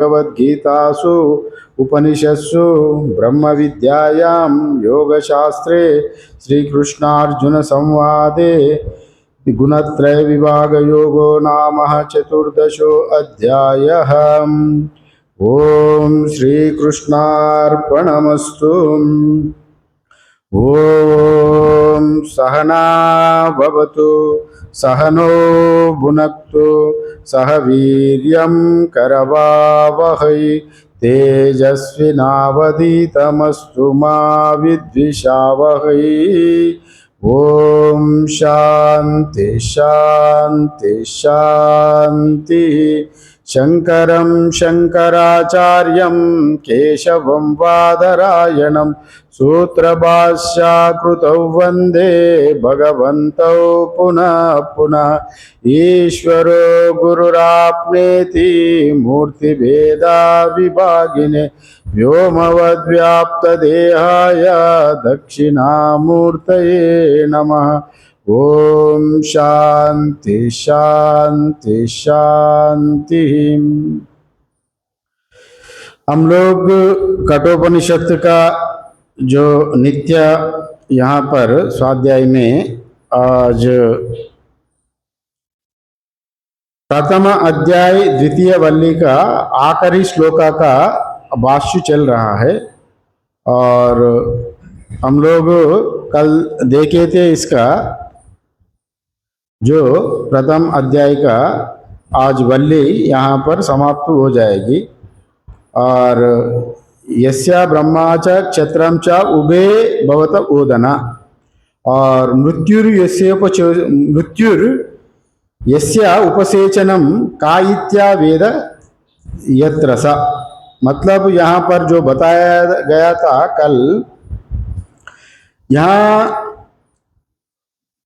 भगवद्गीतासु उपनिषत्सु ब्रह्मविद्यायां योगशास्त्रे श्रीकृष्णार्जुनसंवादे गुणत्रयविभागयोगो नाम चतुर्दशो अध्यायः। ओम श्रीकृष्णार्पणमस्तु। ओम सहना भवतु सहनो भुनक्तु सह वीर्यं करवावहै तेजस्विनावधीतमस्तु मा विद्विषावहै। ओम शांति शांति शांति। शंकरं शंकराचार्यं केशवं बादरायणं सूत्रभाष्यकृतौ वन्दे भगवन्तौ पुनः पुनः। ईश्वरो गुरुराप्नेति मूर्तिभेदा विभागिने व्योमवद्व्याप्तदेहाय दक्षिणामूर्तये नमः। ओम शांति शांति शांति। हम लोग कठोपनिषद का जो नित्य यहाँ पर स्वाध्याय में आज प्रथम अध्याय द्वितीय वल्ली का आखिरी श्लोका का भाष्य चल रहा है। और हम लोग कल देखे थे इसका जो प्रथम अध्याय का आज वल्ली यहाँ पर समाप्त हो जाएगी। और यस्या ब्रह्मा च क्षत्रम च उभे भवत ओदना और मृत्युर यस्या उपसेचनम का इत्या वेद यत्र स। मतलब यहाँ पर जो बताया गया था कल, यहाँ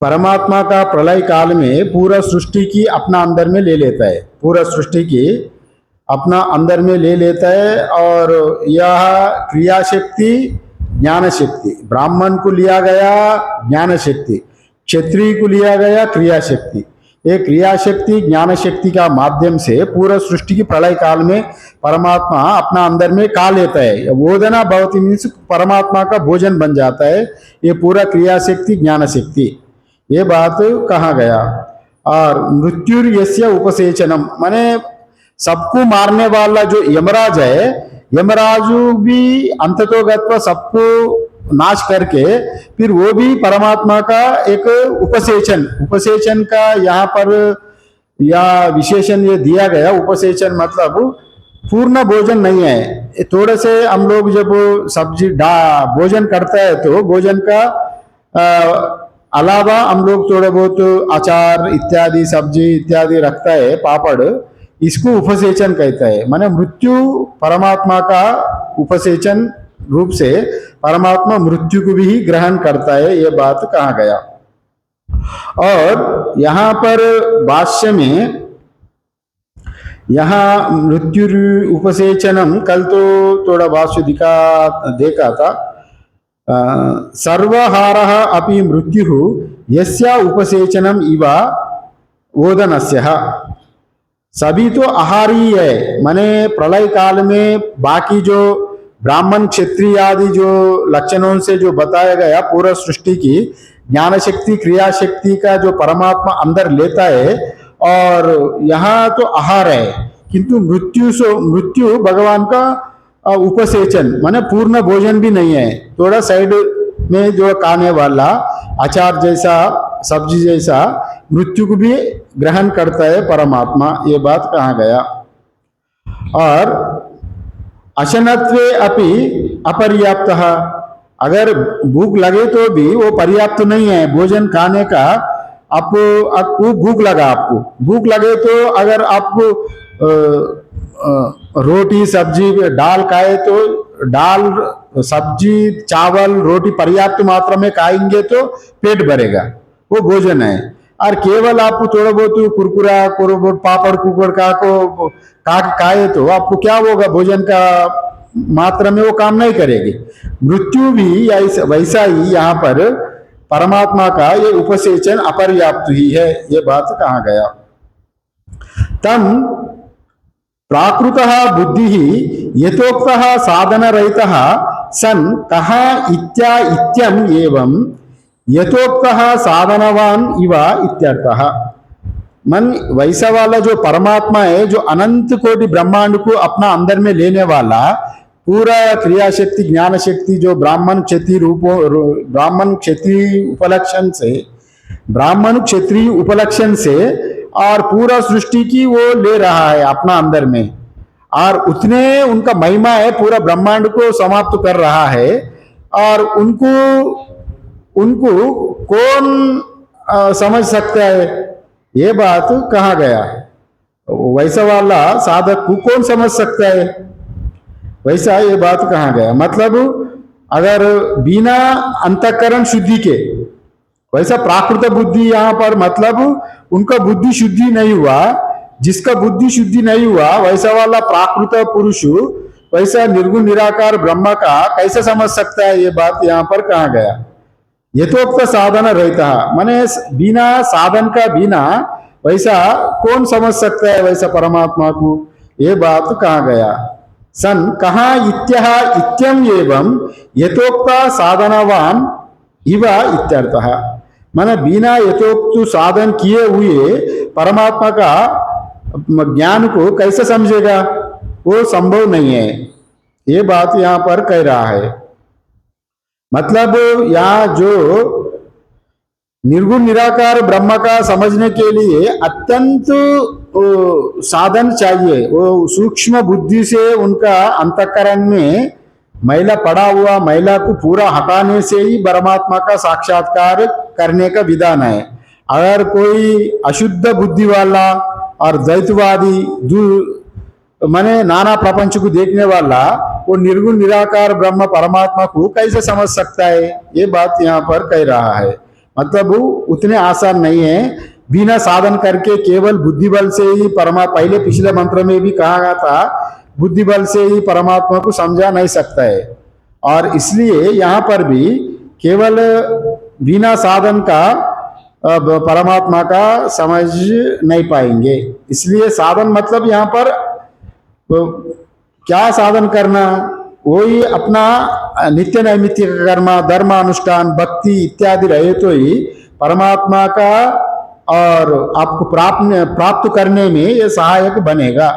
परमात्मा का प्रलय काल में पूरा सृष्टि की अपना अंदर में ले लेता है, पूरा सृष्टि की अपना अंदर में ले लेता है। और यह क्रिया शक्ति ज्ञान शक्ति, ब्राह्मण को लिया गया ज्ञान शक्ति, क्षत्रिय को लिया गया क्रिया शक्ति। ये क्रिया शक्ति ज्ञान शक्ति का माध्यम से पूरा सृष्टि की प्रलय काल में परमात्मा अपना अंदर में खा लेता है। ओदना भवति मीन्स परमात्मा का भोजन बन जाता है ये पूरा क्रिया शक्ति ज्ञान शक्ति, ये बात कहा गया। और मृत्युर यस्य उपसेचनम माने सबको मारने वाला जो यमराज है, यमराजु भी अंततोगत्वा सबको नाश करके फिर वो भी परमात्मा का एक उपसेचन का यहाँ पर या विशेषण ये दिया गया। उपसेचन मतलब पूर्ण भोजन नहीं है, थोड़े से हम लोग जब सब्जी भोजन करते हैं तो भोजन का अलावा हम लोग थोड़े बहुत अचार इत्यादि सब्जी इत्यादि रखता है, पापड़, इसको उपसेचन कहता है। माने मृत्यु परमात्मा का उपसेचन रूप से परमात्मा मृत्यु को भी ग्रहण करता है, ये बात कहा गया। और यहाँ पर भाष्य में यहाँ मृत्यु उपसेचनम, कल तो थोड़ा भाष्य देखा था। सर्वहारः अपि मृत्युः यस्या उपसेचनम इव ओदनस्यः। सभी तो आहारी है, माने प्रलय काल में बाकी जो ब्राह्मण क्षत्रिय आदि जो लक्षणों से जो बताया गया पूरा सृष्टि की ज्ञान शक्ति क्रिया शक्ति का जो परमात्मा अंदर लेता है, और यहाँ तो आहार है, किंतु मृत्यु भगवान का उपसेचन माने पूर्ण भोजन भी नहीं है, थोड़ा साइड में जो खाने वाला अचार जैसा सब्जी जैसा मृत्यु को भी ग्रहण करता है परमात्मा, ये बात कहा गया। और अशनत्वे अपि अपर्याप्तः, अगर भूख लगे तो भी वो पर्याप्त नहीं है भोजन खाने का। आपको भूख लगा, आपको भूख लगे तो अगर आपको रोटी सब्जी दाल खाए तो दाल सब्जी चावल रोटी पर्याप्त मात्रा में खाएंगे तो पेट भरेगा, वो भोजन है। और केवल आप थोड़ा बहुत कुरकुरा पापड़ कुकर खाए तो आपको क्या होगा, भोजन का मात्रा में वो काम नहीं करेगी। मृत्यु भी वैसा ही यहाँ पर परमात्मा का ये उपसेचन अपर्याप्त ही है, ये बात कहा गया। तम प्राकृतः बुद्धिः यथोक्तः साधनरहितः सन् कः इत्यम् एवं यथोक्तः साधनवान इव इत्यर्थः। मन वैसा वाला जो परमात्मा है, जो अनंत कोटि ब्रह्मांड को अपना अंदर में लेने वाला, पूरा क्रिया शक्ति ज्ञान शक्ति जो ब्राह्मण क्षत्रिय उपलक्षण से और पूरा सृष्टि की वो ले रहा है अपना अंदर में, और उतने उनका महिमा है, पूरा ब्रह्मांड को समाप्त कर रहा है। और उनको कौन समझ सकता है, ये बात कहा गया। वैसा वाला साधक को कौन समझ सकता है, वैसा ये बात कहा गया। मतलब अगर बिना अंतःकरण शुद्धि के, वैसा प्राकृत बुद्धि यहाँ पर मतलब उनका बुद्धि शुद्धि नहीं हुआ, जिसका बुद्धि शुद्धि नहीं हुआ वैसा वाला प्राकृत पुरुष वैसा निर्गुण निराकार ब्रह्म का कैसे समझ सकता है, ये बात यहाँ पर कहा गया। यथोक्त साधन रहता, माने बिना साधन का बिना वैसा कौन समझ सकता है वैसा परमात्मा को, ये बात कहा गया। सन कहा इत्यम एवं यथोक्त साधनवान इव इत्यर्थः। माने बिना यथोक्त साधन किए हुए परमात्मा का ज्ञान को कैसे समझेगा, वो संभव नहीं है, ये बात यहाँ पर कह रहा है। मतलब यहाँ जो निर्गुण निराकार ब्रह्म का समझने के लिए अत्यंत साधन चाहिए। वो सूक्ष्म बुद्धि से उनका अंतःकरण में मैला पड़ा हुआ मैला को पूरा हटाने से ही परमात्मा का साक्षात्कार करने का विधान है। अगर कोई अशुद्ध बुद्धि वाला और द्वैतवादी माने नाना प्रपंच को देखने वाला वो निर्गुण निराकार ब्रह्म परमात्मा को कैसे समझ सकता है, ये बात यहाँ पर कह रहा है। मतलब उतने आसान नहीं है, बिना साधन करके केवल बुद्धि बल से ही पहले पिछले मंत्र में भी कहा गया था, बुद्धि बल से ही परमात्मा को समझा नहीं सकता है। और इसलिए यहाँ पर भी केवल बिना साधन का परमात्मा का समझ नहीं पाएंगे। इसलिए साधन मतलब यहाँ पर क्या साधन करना, वही अपना नित्य नैमित्तिक कर्म धर्म अनुष्ठान भक्ति इत्यादि रहे तो ही परमात्मा का और आपको प्राप्त करने में ये सहायक बनेगा।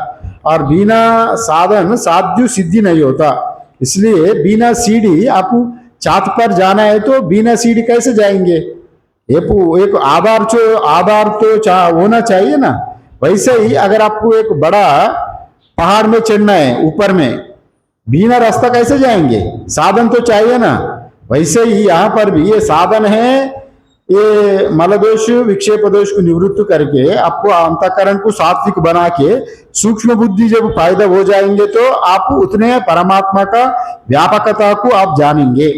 और बिना साधन साध्य सिद्धि नहीं होता। इसलिए बिना सीढ़ी आप छत पर जाना है तो बिना सीढ़ी कैसे जाएंगे, एक आधार तो होना चाहिए ना। वैसे ही अगर आपको एक बड़ा पहाड़ में चढ़ना है ऊपर में, बिना रास्ता कैसे जाएंगे, साधन तो चाहिए ना। वैसे ही यहाँ पर भी ये साधन है, ये मलदोष विक्षेप दोष को निवृत्त करके आपको अंतःकरण को सात्विक बना के सूक्ष्म बुद्धि जब फायदा हो जाएंगे तो आप उतने परमात्मा का व्यापकता को आप जानेंगे।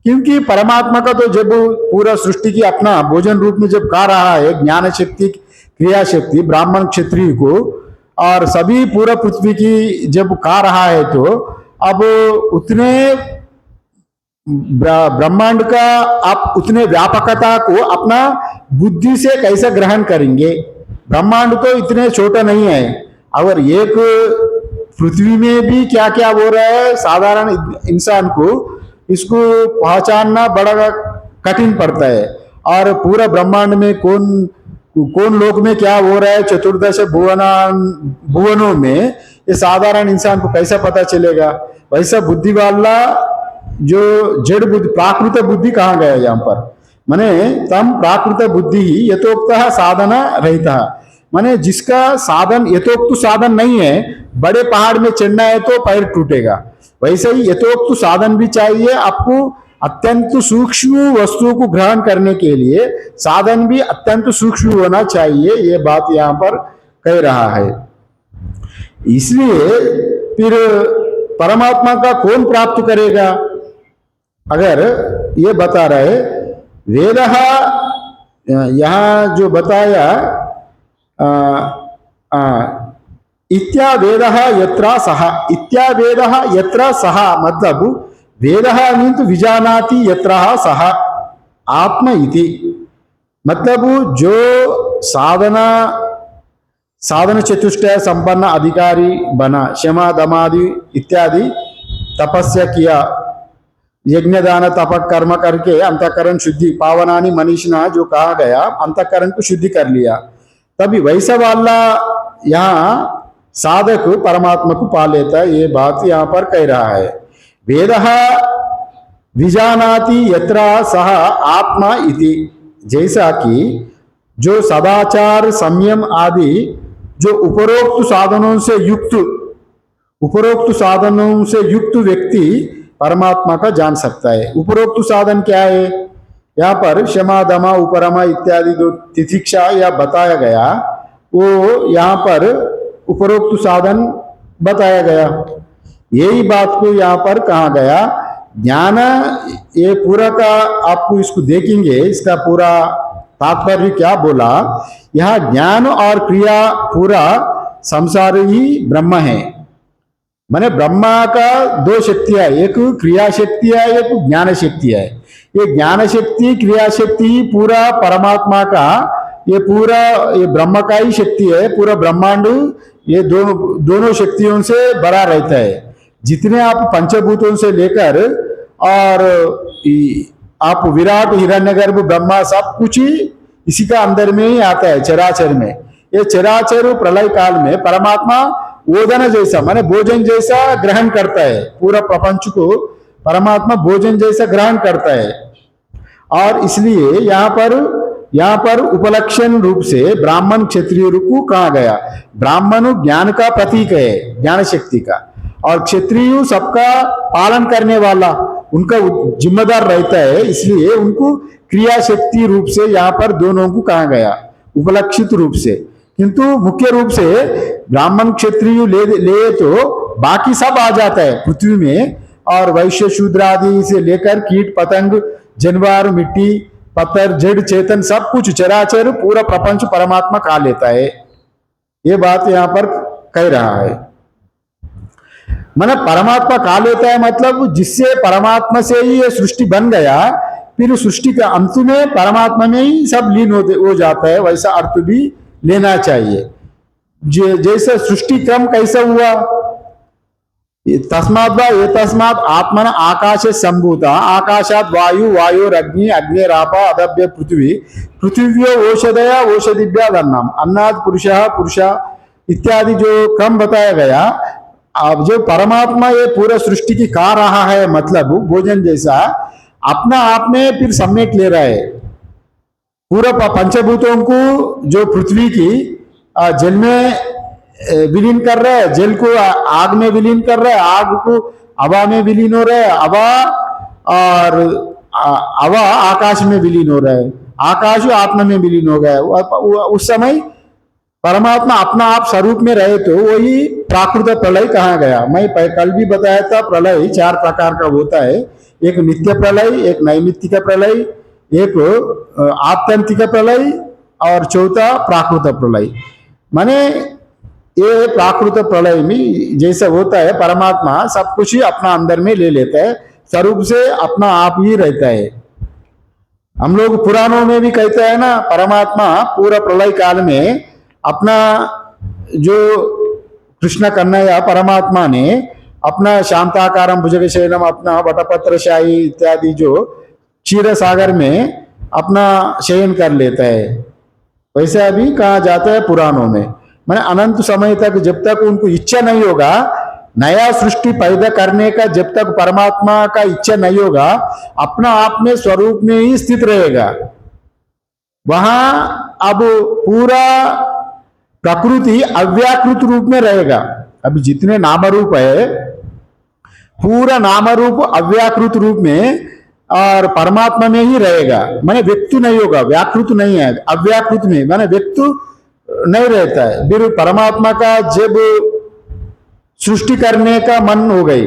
क्योंकि परमात्मा का तो जब पूरा सृष्टि की अपना भोजन रूप में जब खा रहा है ज्ञान शक्ति क्रिया शक्ति ब्राह्मण क्षत्रिय को और सभी पूरा पृथ्वी की जब खा रहा है, तो अब उतने ब्रह्मांड का आप उतने व्यापकता को अपना बुद्धि से कैसे ग्रहण करेंगे। ब्रह्मांड तो इतने छोटा नहीं है, अगर एक पृथ्वी में भी क्या क्या हो रहा है साधारण इंसान को इसको पहचानना बड़ा कठिन पड़ता है। और पूरा ब्रह्मांड में कौन लोक में क्या हो रहा है चतुर्दश भुवनों में ये साधारण इंसान को कैसा पता चलेगा। वैसा बुद्धि वाला जो जड़ बुद्धि प्राकृत बुद्धि कहा गया यहाँ पर, माने तम प्राकृत बुद्धि यथोक्त साधना रहता, माने जिसका साधन यथोक्त साधन नहीं है, बड़े पहाड़ में चढ़ना है तो पैर टूटेगा, वैसे ही यथोक्त साधन भी चाहिए आपको। अत्यंत सूक्ष्म वस्तुओं को ग्रहण करने के लिए साधन भी अत्यंत सूक्ष्म होना चाहिए, ये बात यहाँ पर कह रहा है। इसलिए फिर परमात्मा का कौन प्राप्त करेगा, अगर ये बता रहे वेद यहाँ जो बताया इत्यावेद यत्र सह, इत्यावेद यत्र सह मतलब वेद मीन तो विजानाति यत्र सह आत्म इति, मतलब जो साधना साधन चतुष्टय संपन्न अधिकारी बना, क्षमा दमादि इत्यादि तपस्या किया, यज्ञ दान तप कर्म करके अंतःकरण शुद्धि पावनानि मनीषिणा जो कहा गया, अंतःकरण को शुद्धि कर लिया, तभी वैसा वाला यहाँ साधक परमात्मा को पा लेता है। ये बात यहाँ पर कह रहा है। वेदः विजानाति यत्र सह आत्मा इति, जैसा कि जो सदाचार संयम आदि जो उपरोक्त साधनों से युक्त व्यक्ति परमात्मा का जान सकता है। उपरोक्त साधन क्या है? यहाँ पर क्षमा दमा उपरमा इत्यादि जो तितिक्षा या बताया गया, वो यहाँ पर उपरोक्त साधन बताया गया। यही बात को यहाँ पर कहा गया। ज्ञान, ये पूरा का आपको इसको देखेंगे, इसका पूरा तात्पर्य क्या बोला। यहाँ ज्ञान और क्रिया पूरा संसार ही ब्रह्म है। माने ब्रह्मा का दो शक्तियां, एक क्रिया शक्ति है, एक ज्ञान शक्ति है। ये ज्ञान शक्ति क्रिया शक्ति पूरा परमात्मा का, ये पूरा ये ब्रह्म का ही शक्ति है। पूरा ब्रह्मांड ये दोनों शक्तियों से भरा रहता है। जितने आप पंचभूतों से लेकर और आप विराट हिरण्यगर्भ ब्रह्मा सब कुछ ही इसी का अंदर में ही आता है, चराचर में। ये चराचर प्रलय काल में परमात्मा ओदन जैसा माने भोजन जैसा ग्रहण करता है। पूरा प्रपंच को परमात्मा भोजन जैसा ग्रहण करता है। और इसलिए यहाँ पर उपलक्षण रूप से ब्राह्मण क्षत्रिय को कहा गया। ब्राह्मण ज्ञान का प्रतीक है, ज्ञान शक्ति का, और क्षत्रिय सबका पालन करने वाला, उनका जिम्मेदार रहता है। इसलिए उनको क्रिया शक्ति रूप से यहाँ पर दोनों को कहा गया, उपलक्षित रूप से। किंतु मुख्य रूप से ब्राह्मण क्षत्रिय ले तो बाकी सब आ जाता है पृथ्वी में। और वैश्य शूद्र आदि से लेकर कीट पतंग जानवर मिट्टी पत्थर जड़ चेतन सब कुछ चराचर पूरा प्रपंच परमात्मा खा लेता है। ये बात यहाँ पर कह रहा है। माने परमात्मा खा लेता है मतलब जिससे परमात्मा से ही ये सृष्टि बन गया, फिर सृष्टि के अंत में परमात्मा में ही सब लीन हो जाता है। वैसा अर्थ भी लेना चाहिए। जैसे सृष्टि क्रम कैसा हुआ, तस्माद् ये तस्मात् आत्मन आकाश संभूता, आकाशात वायु वायुरग्नि अग्निरापा अदभ्य पृथ्वी, पृथिव्यो औषधया औषधिभ्या अन्नम, अन्नाद पुरुषा इत्यादि जो क्रम बताया गया। अब जो परमात्मा ये पूरा सृष्टि की खा रहा है, मतलब भोजन जैसा अपना आप में फिर समेट ले रहा है। पूरा पंचभूतों को जो पृथ्वी की जल में विलीन कर रहा है, जल को आग में विलीन कर रहा है, आग को हवा में विलीन हो रहा है, हवा आकाश में विलीन हो रहा है, आकाश आत्मा में विलीन हो गया। उस समय परमात्मा अपना आप स्वरूप में रहे तो वही प्राकृत प्रलय कहा गया। मैं कल भी बताया था, प्रलय 4 प्रकार का होता है। एक नित्य प्रलय, एक नैमित्तिक प्रलय, एक आत्यंतिक प्रलय और चौथा प्राकृत प्रलय। माने ये प्राकृत प्रलय में जैसा होता है, परमात्मा सब कुछ ही अपना अंदर में ले लेता है, स्वरूप से अपना आप ही रहता है। हम लोग पुराणों में भी कहते हैं ना, परमात्मा पूरा प्रलय काल में अपना जो कृष्ण कन्हैया परमात्मा ने अपना शांताकारम भुजगशयनम, अपना वटपत्रशाही इत्यादि जो क्षीर सागर में अपना शयन कर लेता है, वैसा भी कहा जाता है पुराणों में। मैंने अनंत समय तक जब तक उनको इच्छा नहीं होगा नया सृष्टि पैदा करने का, जब तक परमात्मा का इच्छा नहीं होगा, अपना आप में स्वरूप में ही स्थित रहेगा। वहां अब पूरा प्रकृति अव्याकृत रूप में रहेगा। अभी जितने नाम रूप है, पूरा नाम रूप अव्याकृत रूप में और परमात्मा में ही रहेगा। माने व्यक्त नहीं होगा, व्याकृत नहीं है, अव्याकृत में माने व्यक्त नहीं रहता है। फिर परमात्मा का जब सृष्टि करने का मन हो गई,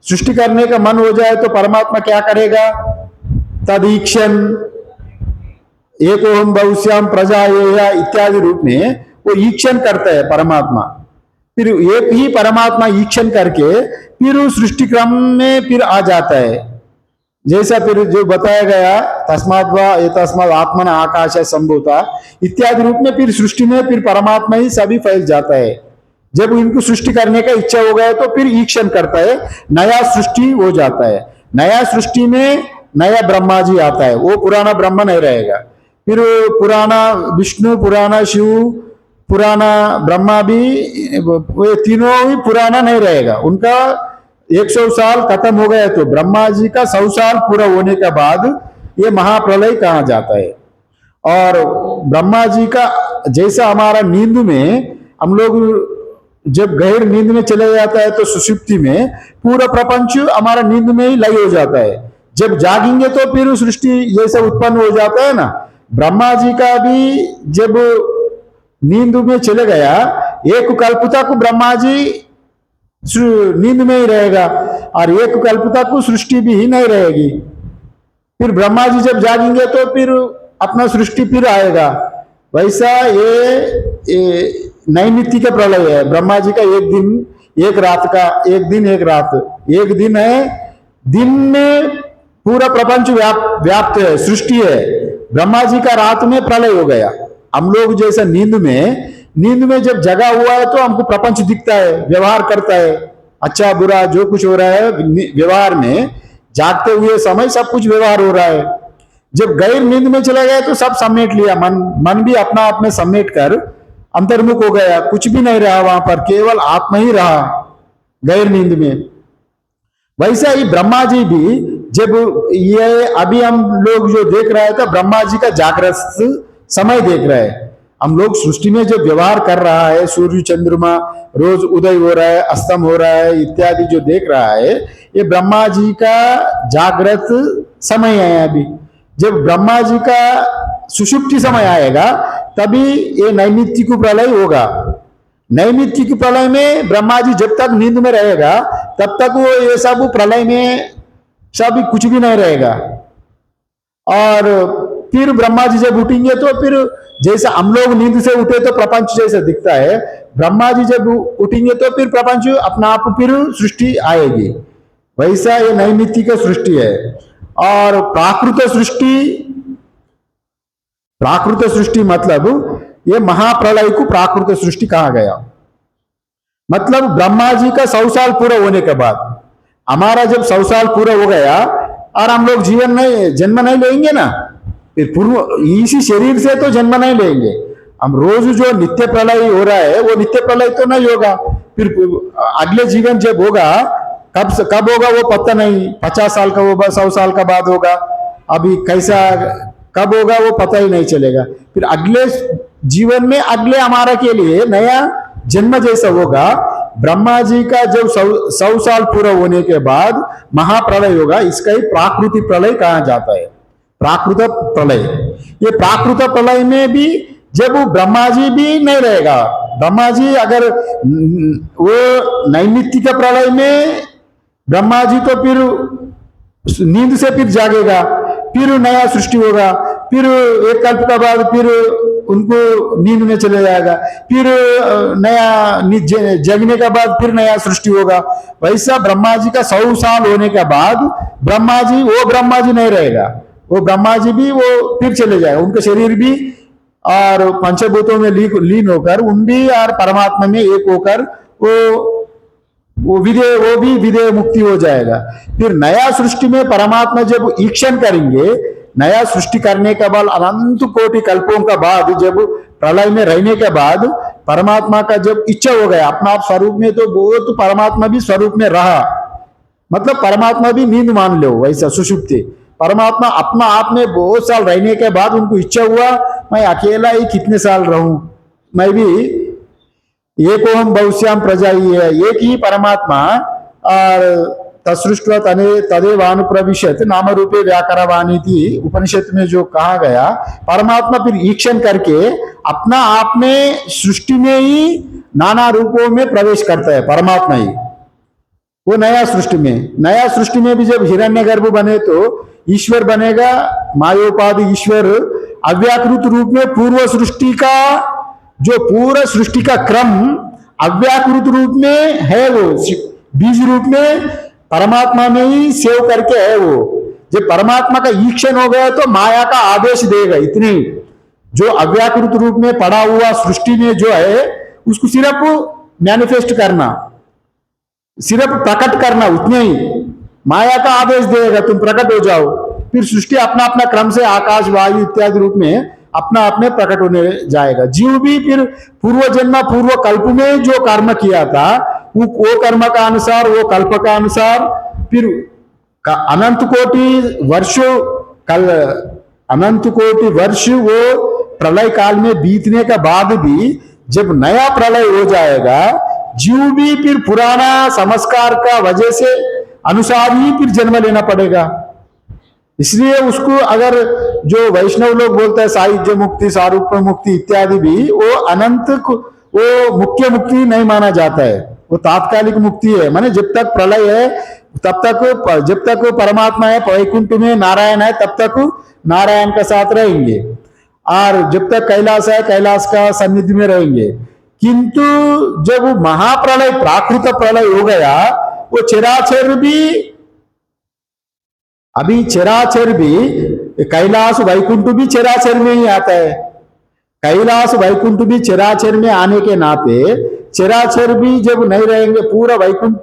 सृष्टि करने का मन हो जाए तो परमात्मा क्या करेगा? तदीक्षण एकोहम बहुश्याम प्रजा इत्यादि रूप में वो ईक्षण करता है परमात्मा। फिर एक ही परमात्मा ईक्षण करके फिर उस सृष्टि क्रम में फिर आ जाता है। जैसा फिर जो बताया गया तस्मात् वा एतस्मात् आत्मन आकाश संभूता इत्यादि रूप में फिर सृष्टि में फिर परमात्मा ही सभी फैल जाता है। जब इनको सृष्टि करने का इच्छा हो गया तो फिर ईक्षण करता है, नया सृष्टि हो जाता है। नया सृष्टि में नया ब्रह्मा जी आता है, वो पुराना ब्रह्मा नहीं रहेगा। फिर पुराना विष्णु, पुराना शिव, पुराना ब्रह्मा भी, वो तीनों ही पुराना नहीं रहेगा। उनका 100 साल खत्म हो गया तो ब्रह्मा जी का 100 साल पूरा होने के बाद ये महाप्रलय कहा जाता है। और ब्रह्मा जी का जैसा हमारा नींद में हम लोग जब गहर नींद में चले जाता है तो सुषुप्ति में पूरा प्रपंच हमारा नींद में ही लय हो जाता है। जब जागेंगे तो फिर सृष्टि जैसा उत्पन्न हो जाता है ना, ब्रह्मा जी का भी जब नींद में चले गया, एक कल्प तक ब्रह्मा जी नींद में ही रहेगा और एक कल्प तक सृष्टि भी ही नहीं रहेगी। फिर ब्रह्मा जी जब जागेंगे तो फिर अपना सृष्टि फिर आएगा। वैसा ये नैमित्तिक प्रलय है। ब्रह्मा जी का एक दिन एक रात का, एक दिन एक रात, एक दिन है, दिन में पूरा प्रपंच व्याप्त है, सृष्टि है। ब्रह्मा जी का रात में प्रलय हो गया। हम लोग जैसा नींद में जब जगा हुआ है तो हमको प्रपंच दिखता है, व्यवहार करता है, अच्छा बुरा जो कुछ हो रहा है व्यवहार में, जागते हुए समय सब कुछ व्यवहार हो रहा है। जब गैर नींद में चला गया तो सब समेट लिया, मन भी अपना आप में समेट कर अंतर्मुख हो गया, कुछ भी नहीं रहा वहां पर, केवल आत्मा ही रहा गैर नींद में। वैसा ही ब्रह्मा जी भी जब ये अभी हम लोग जो देख रहे थे ब्रह्मा जी का जागृत समय देख रहे हैं। हम लोग सृष्टि में जो व्यवहार कर रहा है, सूर्य चंद्रमा रोज उदय हो रहा है, अस्तम हो रहा है इत्यादि जो देख रहा है, ये ब्रह्मा जी का जागृत समय है। अभी जब ब्रह्मा जी का सुषुप्ति समय आएगा तभी ये नैमित्तिक प्रलय होगा। नैमित्तिक प्रलय में ब्रह्मा जी जब तक नींद में रहेगा तब तक वो ये सब प्रलय में सब कुछ भी नहीं रहेगा। और फिर ब्रह्मा जी जब उठेंगे तो फिर जैसा हम लोग नींद से उठे तो प्रपंच जैसा दिखता है, ब्रह्मा जी जब उठेंगे तो फिर प्रपंच अपना आप फिर सृष्टि आएगी। वैसा ये नैमित्तिक सृष्टि है। और प्राकृत सृष्टि मतलब ये महाप्रलय को प्राकृत सृष्टि कहा गया। मतलब ब्रह्मा जी का 100 साल पूरा होने के बाद, हमारा जब 100 साल पूरा हो गया और हम लोग जन्म नहीं लेंगे ना, फिर पूर्व इसी शरीर से तो जन्म नहीं लेंगे हम। रोज जो नित्य प्रलय हो रहा है वो नित्य प्रलय तो नहीं होगा। फिर अगले जीवन जब होगा, कब होगा वो पता नहीं, 50 साल का होगा, 100 साल का बाद होगा, अभी कैसा कब होगा वो पता ही नहीं चलेगा। फिर अगले जीवन में अगले हमारा के लिए नया जन्म जैसा होगा। ब्रह्मा जी का जब 100 साल पूरा होने के बाद महाप्रलय होगा, इसका ही प्राकृतिक प्रलय कहा जाता है। प्राकृत प्रलय, ये प्राकृत प्रलय में भी जब वो ब्रह्मा जी भी नहीं रहेगा, ब्रह्मा जी अगर वो नैमित्तिक प्रलय में ब्रह्मा जी तो फिर नींद से फिर जागेगा, फिर नया सृष्टि होगा, फिर एक कल्प का बाद फिर उनको नींद में चले जाएगा, फिर नया जगने का बाद फिर नया सृष्टि होगा। वैसा ब्रह्मा जी का 100 साल होने के बाद ब्रह्मा जी नहीं रहेगा, वो ब्रह्मा जी भी वो फिर चले जाएगा, उनका शरीर भी और पंचभूतों में लीन होकर उन भी और परमात्मा में एक होकर वो भी विदेह मुक्ति हो जाएगा। फिर नया सृष्टि में परमात्मा जब ईक्षण करेंगे, नया सृष्टि करने के बाद अनंत कोटि कल्पों का बाद, जब प्रलय में रहने के बाद परमात्मा का जब इच्छा हो गया अपना आप स्वरूप में, तो वो तो परमात्मा भी स्वरूप में रहा। मतलब परमात्मा भी नींद मान लो, वैसा सुषुप्ति। परमात्मा अपना आप में बहुत साल रहने के बाद उनको इच्छा हुआ मैं अकेला ही कितने साल रहूं, मैं भी एको हम बहुश्याम प्रजा ही है, एक ही परमात्मा। और तत्सृष्ट्वा तदेवानुप्रविशत नाम रूपे व्याकरवाणी थी उपनिषद में जो कहा गया, परमात्मा फिर ईक्षण करके अपना आप में सृष्टि में ही नाना रूपों में प्रवेश करता है परमात्मा ही। वो नया सृष्टि में भी जब हिरण्यगर्भ बने तो ईश्वर बनेगा, मायोपाधि ईश्वर अव्याकृत रूप में पूर्व सृष्टि का जो पूरा सृष्टि का क्रम अव्याकृत रूप में है, वो बीज रूप में परमात्मा में ही सेव करके है वो। जब परमात्मा का ईक्षण हो गया तो माया का आदेश देगा, इतने ही। जो अव्याकृत रूप में पड़ा हुआ सृष्टि में जो है उसको सिर्फ मैनिफेस्ट करना, सिर्फ प्रकट करना, उतने ही। माया का आदेश देगा तुम प्रकट हो जाओ, फिर सृष्टि अपना अपना क्रम से आकाश वायु इत्यादि रूप में अपना अपने प्रकट होने जाएगा। जीव भी फिर पूर्व जन्म पूर्व कल्प में जो कर्म किया था वो कर्म का अनुसार, वो कल्प का अनुसार, फिर अनंत कोटि वर्षों अनंत कोटि वर्ष वो प्रलय काल में बीतने के बाद भी जब नया प्रलय हो जाएगा, जीव भी फिर पुराना संस्कार का वजह से अनुसार ही फिर जन्म लेना पड़ेगा। इसलिए उसको अगर जो वैष्णव लोग बोलते हैं साहित्य मुक्ति, सारूप मुक्ति इत्यादि भी, वो अनंत वो मुख्य मुक्ति नहीं माना जाता है, वो तात्कालिक मुक्ति है। माने जब तक प्रलय है तब तक, जब तक परमात्मा है वैकुंठ में, नारायण है, तब तक नारायण के साथ रहेंगे, और जब तक कैलाश है कैलाश का सन्निधि में रहेंगे। किंतु जब महाप्रलय प्राकृत प्रलय हो गया, वो चराचर भी, अभी चराचर भी, कैलाश वैकुंठ भी चराचर में ही आता है। कैलाश वैकुंठ भी चराचर में आने के नाते चराचर भी जब नहीं रहेंगे, पूरा वैकुंठ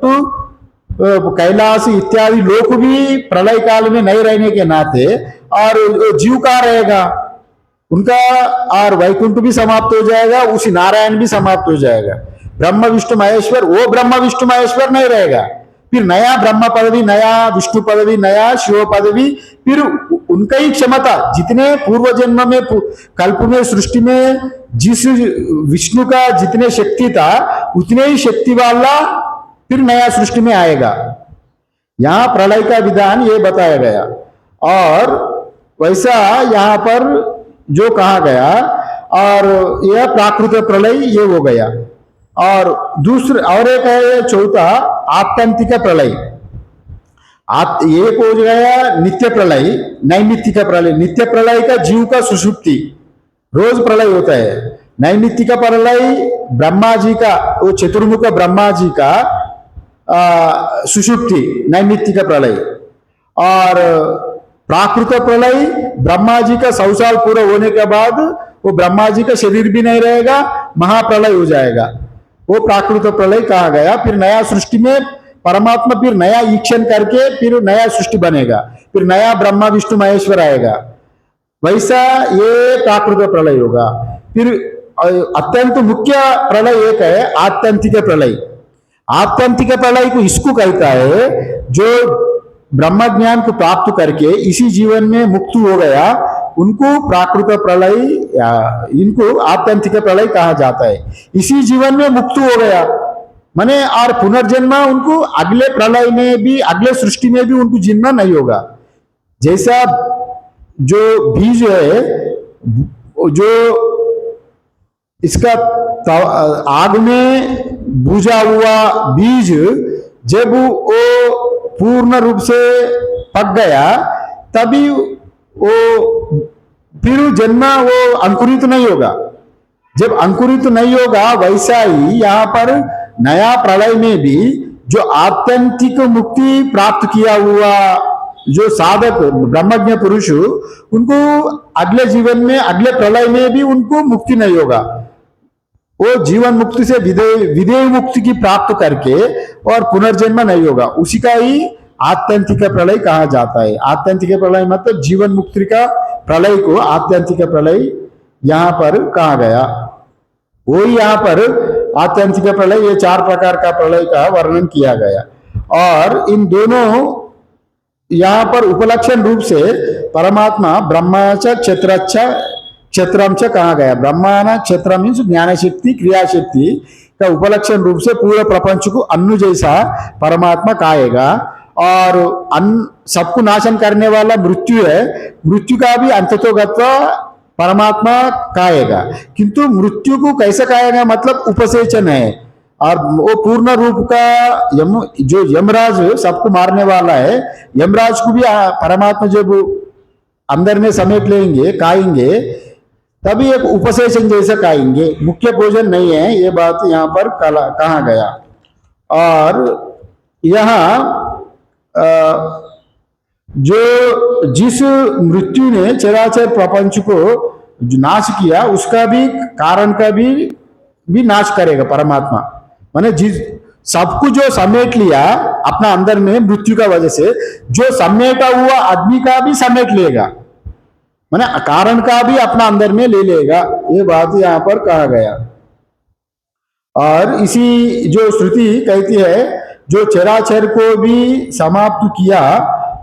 कैलाश इत्यादि लोक भी प्रलय काल में नहीं रहने के नाते, और जीव का रहेगा उनका, और वैकुंठ भी समाप्त हो जाएगा, उसी नारायण भी समाप्त हो जाएगा। ब्रह्म विष्णु महेश्वर, वो ब्रह्म विष्णु महेश्वर नहीं रहेगा, फिर नया ब्रह्म पदवी, नया विष्णु पदवी, नया शिव पदवी, फिर उनका ही क्षमता, जितने पूर्व जन्म में कल्प में सृष्टि में जिस विष्णु का जितने शक्ति था उतने ही शक्ति वाला फिर नया सृष्टि में आएगा। यहां प्रलय का विधान ये बताया गया, और वैसा यहां पर जो कहा गया, और यह प्राकृत प्रलय ये हो गया। और दूसरे और एक है चौथा आत्यंतिक प्रलय। एक हो गया नित्य प्रलय, नैमित्तिक प्रलय। नित्य प्रलय का जीव का सुषुप्ति, रोज प्रलय होता है। नैमित्तिक प्रलय ब्रह्मा जी का, वो चतुर्मुख ब्रह्मा जी का सुषुप्ति, नैमित्तिक प्रलय। और प्राकृत प्रलय ब्रह्मा जी का 100 साल पूरा होने के बाद वो ब्रह्मा जी का शरीर भी नहीं रहेगा, महाप्रलय हो जाएगा, वो प्राकृत प्रलय कहा गया। फिर नया सृष्टि में परमात्मा फिर नया ईक्षण करके फिर नया सृष्टि बनेगा, फिर नया ब्रह्मा विष्णु महेश्वर आएगा, वैसा ये प्राकृत प्रलय होगा। फिर अत्यंत मुख्य प्रलय एक है आत्यंतिक प्रलय। आत्यंतिक प्रलय को इसको कहता है जो ब्रह्म ज्ञान को प्राप्त करके इसी जीवन में मुक्त हो गया, उनको प्राकृत प्रलय, इनको आत्यंतिक प्रलय कहा जाता है। इसी जीवन में मुक्त हो गया माने, और पुनर्जन्म उनको अगले प्रलय में भी, अगले सृष्टि में भी उनको जन्म नहीं होगा। जैसा जो बीज है, जो इसका आग में बुझा हुआ बीज जब वो पूर्ण रूप से पक गया, तभी वो फिर जन्म वो अंकुरित नहीं होगा। जब अंकुरित नहीं होगा, वैसा ही यहाँ पर नया प्रलय में भी जो आत्यंतिक मुक्ति प्राप्त किया हुआ जो साधक ब्रह्मज्ञ पुरुष, उनको अगले जीवन में, अगले प्रलय में भी उनको मुक्ति नहीं होगा। वो जीवन मुक्ति से विदेह मुक्ति की प्राप्त करके और पुनर्जन्म नहीं होगा, उसी का ही आत्यंतिक प्रलय कहा जाता है। आत्यंतिक प्रलय मतलब जीवन मुक्ति का प्रलय को आत्यंतिक प्रलय यहां पर कहा गया। वही यहां पर आत्यंतिक प्रलय, ये 4 प्रकार का प्रलय का वर्णन किया गया। और इन दोनों यहां पर उपलक्षण रूप से परमात्मा ब्रह्मच क्षत्रच्छ क्षत्रम च कहा गया। ब्रह्माना क्षत्र मीन्स ज्ञान शक्ति, क्रिया शक्ति का उपलक्षण रूप से पूरे प्रपंच को अन्न जैसा परमात्मा कहेगा। और सबको नाशन करने वाला मृत्यु है, मृत्यु का भी अंततोगत्वा परमात्मा कहेगा। किंतु मृत्यु को कैसे कहेगा, मतलब उपसेचन है। और वो पूर्ण रूप का जो यमराज सबको मारने वाला है, यमराज को भी परमात्मा जब अंदर में समेट लेंगे, खाएंगे, तभी एक उपसेचन जैसा खाएंगे, मुख्य भोजन नहीं है, ये बात यहाँ पर कहा गया। और यहाँ जो जिस मृत्यु ने चराचर प्रपंच को जो नाश किया, उसका भी कारण का भी नाश करेगा परमात्मा। माने जिस सब कुछ जो समेट लिया अपना अंदर में मृत्यु का वजह से, जो समेटा हुआ आदमी का भी समेट लेगा, माने कारण का भी अपना अंदर में ले लेगा। ये बात यहाँ पर कहा गया। और इसी जो श्रुति कहती है, जो चराचर को भी समाप्त किया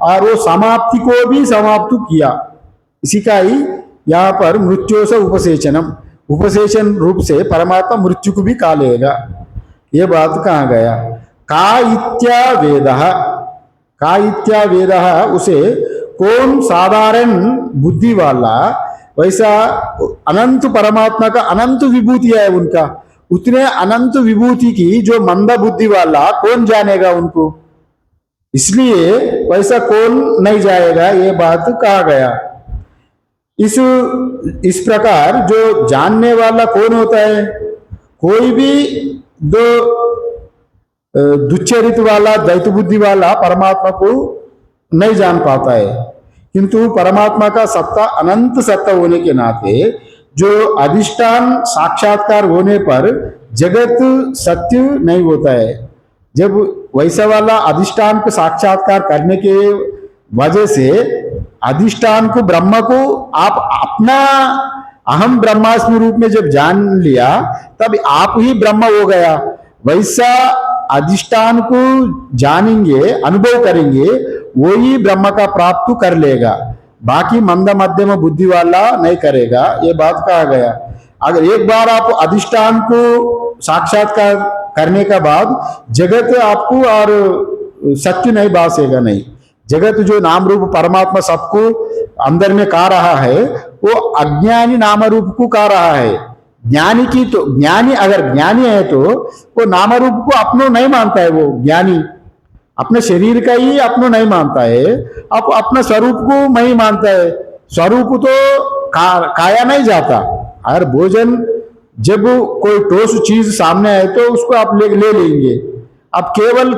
और वो समाप्ति को भी समाप्त किया, इसी का ही यहाँ पर मृत्यु से उपसेचनम, उपसेचन रूप से परमात्मा मृत्यु को भी खा लेगा। ये बात कहा गया। का इत्या वेद, का इत्या वेद, उसे कौन साधारण बुद्धि वाला, वैसा अनंत परमात्मा का अनंत विभूति है उनका, उतने अनंत विभूति की जो मंद बुद्धि वाला कौन जानेगा उनको, इसलिए वैसा कौन नहीं जाएगा, ये बात कहा गया। इस प्रकार जो जानने वाला कौन होता है, कोई भी दो दुच्चरित वाला द्वैत बुद्धि वाला परमात्मा को नहीं जान पाता है, किंतु परमात्मा का सत्ता अनंत सत्ता होने के नाते जो अधिष्ठान साक्षात्कार होने पर जगत सत्य नहीं होता है। जब वैसा वाला अधिष्ठान को साक्षात्कार करने के वजह से अधिष्ठान को, ब्रह्म को आप अपना अहम ब्रह्मास्मि रूप में जब जान लिया, तब आप ही ब्रह्म हो गया। वैसा अधिष्ठान को जानेंगे, अनुभव करेंगे, वही ब्रह्म का प्राप्त कर लेगा, बाकी मंद मध्यम बुद्धि वाला नहीं करेगा। ये बात कहा गया। अगर एक बार आप अधिष्ठान को साक्षात्कार करने का बाद जगत आपको और सत्य नहीं भासेगा। नहीं, जगत जो नाम रूप परमात्मा सबको अंदर में का रहा है, वो अज्ञानी नाम रूप को का रहा है। ज्ञानी की तो, ज्ञानी अगर ज्ञानी है तो वो नाम रूप को अपनो नहीं मानता है। वो ज्ञानी अपने शरीर का ही अपनो नहीं मानता है, अब अपना स्वरूप को नहीं मानता है। स्वरूप तो काया नहीं जाता। हर भोजन जब कोई ठोस चीज सामने है तो उसको आप ले लेंगे। अब केवल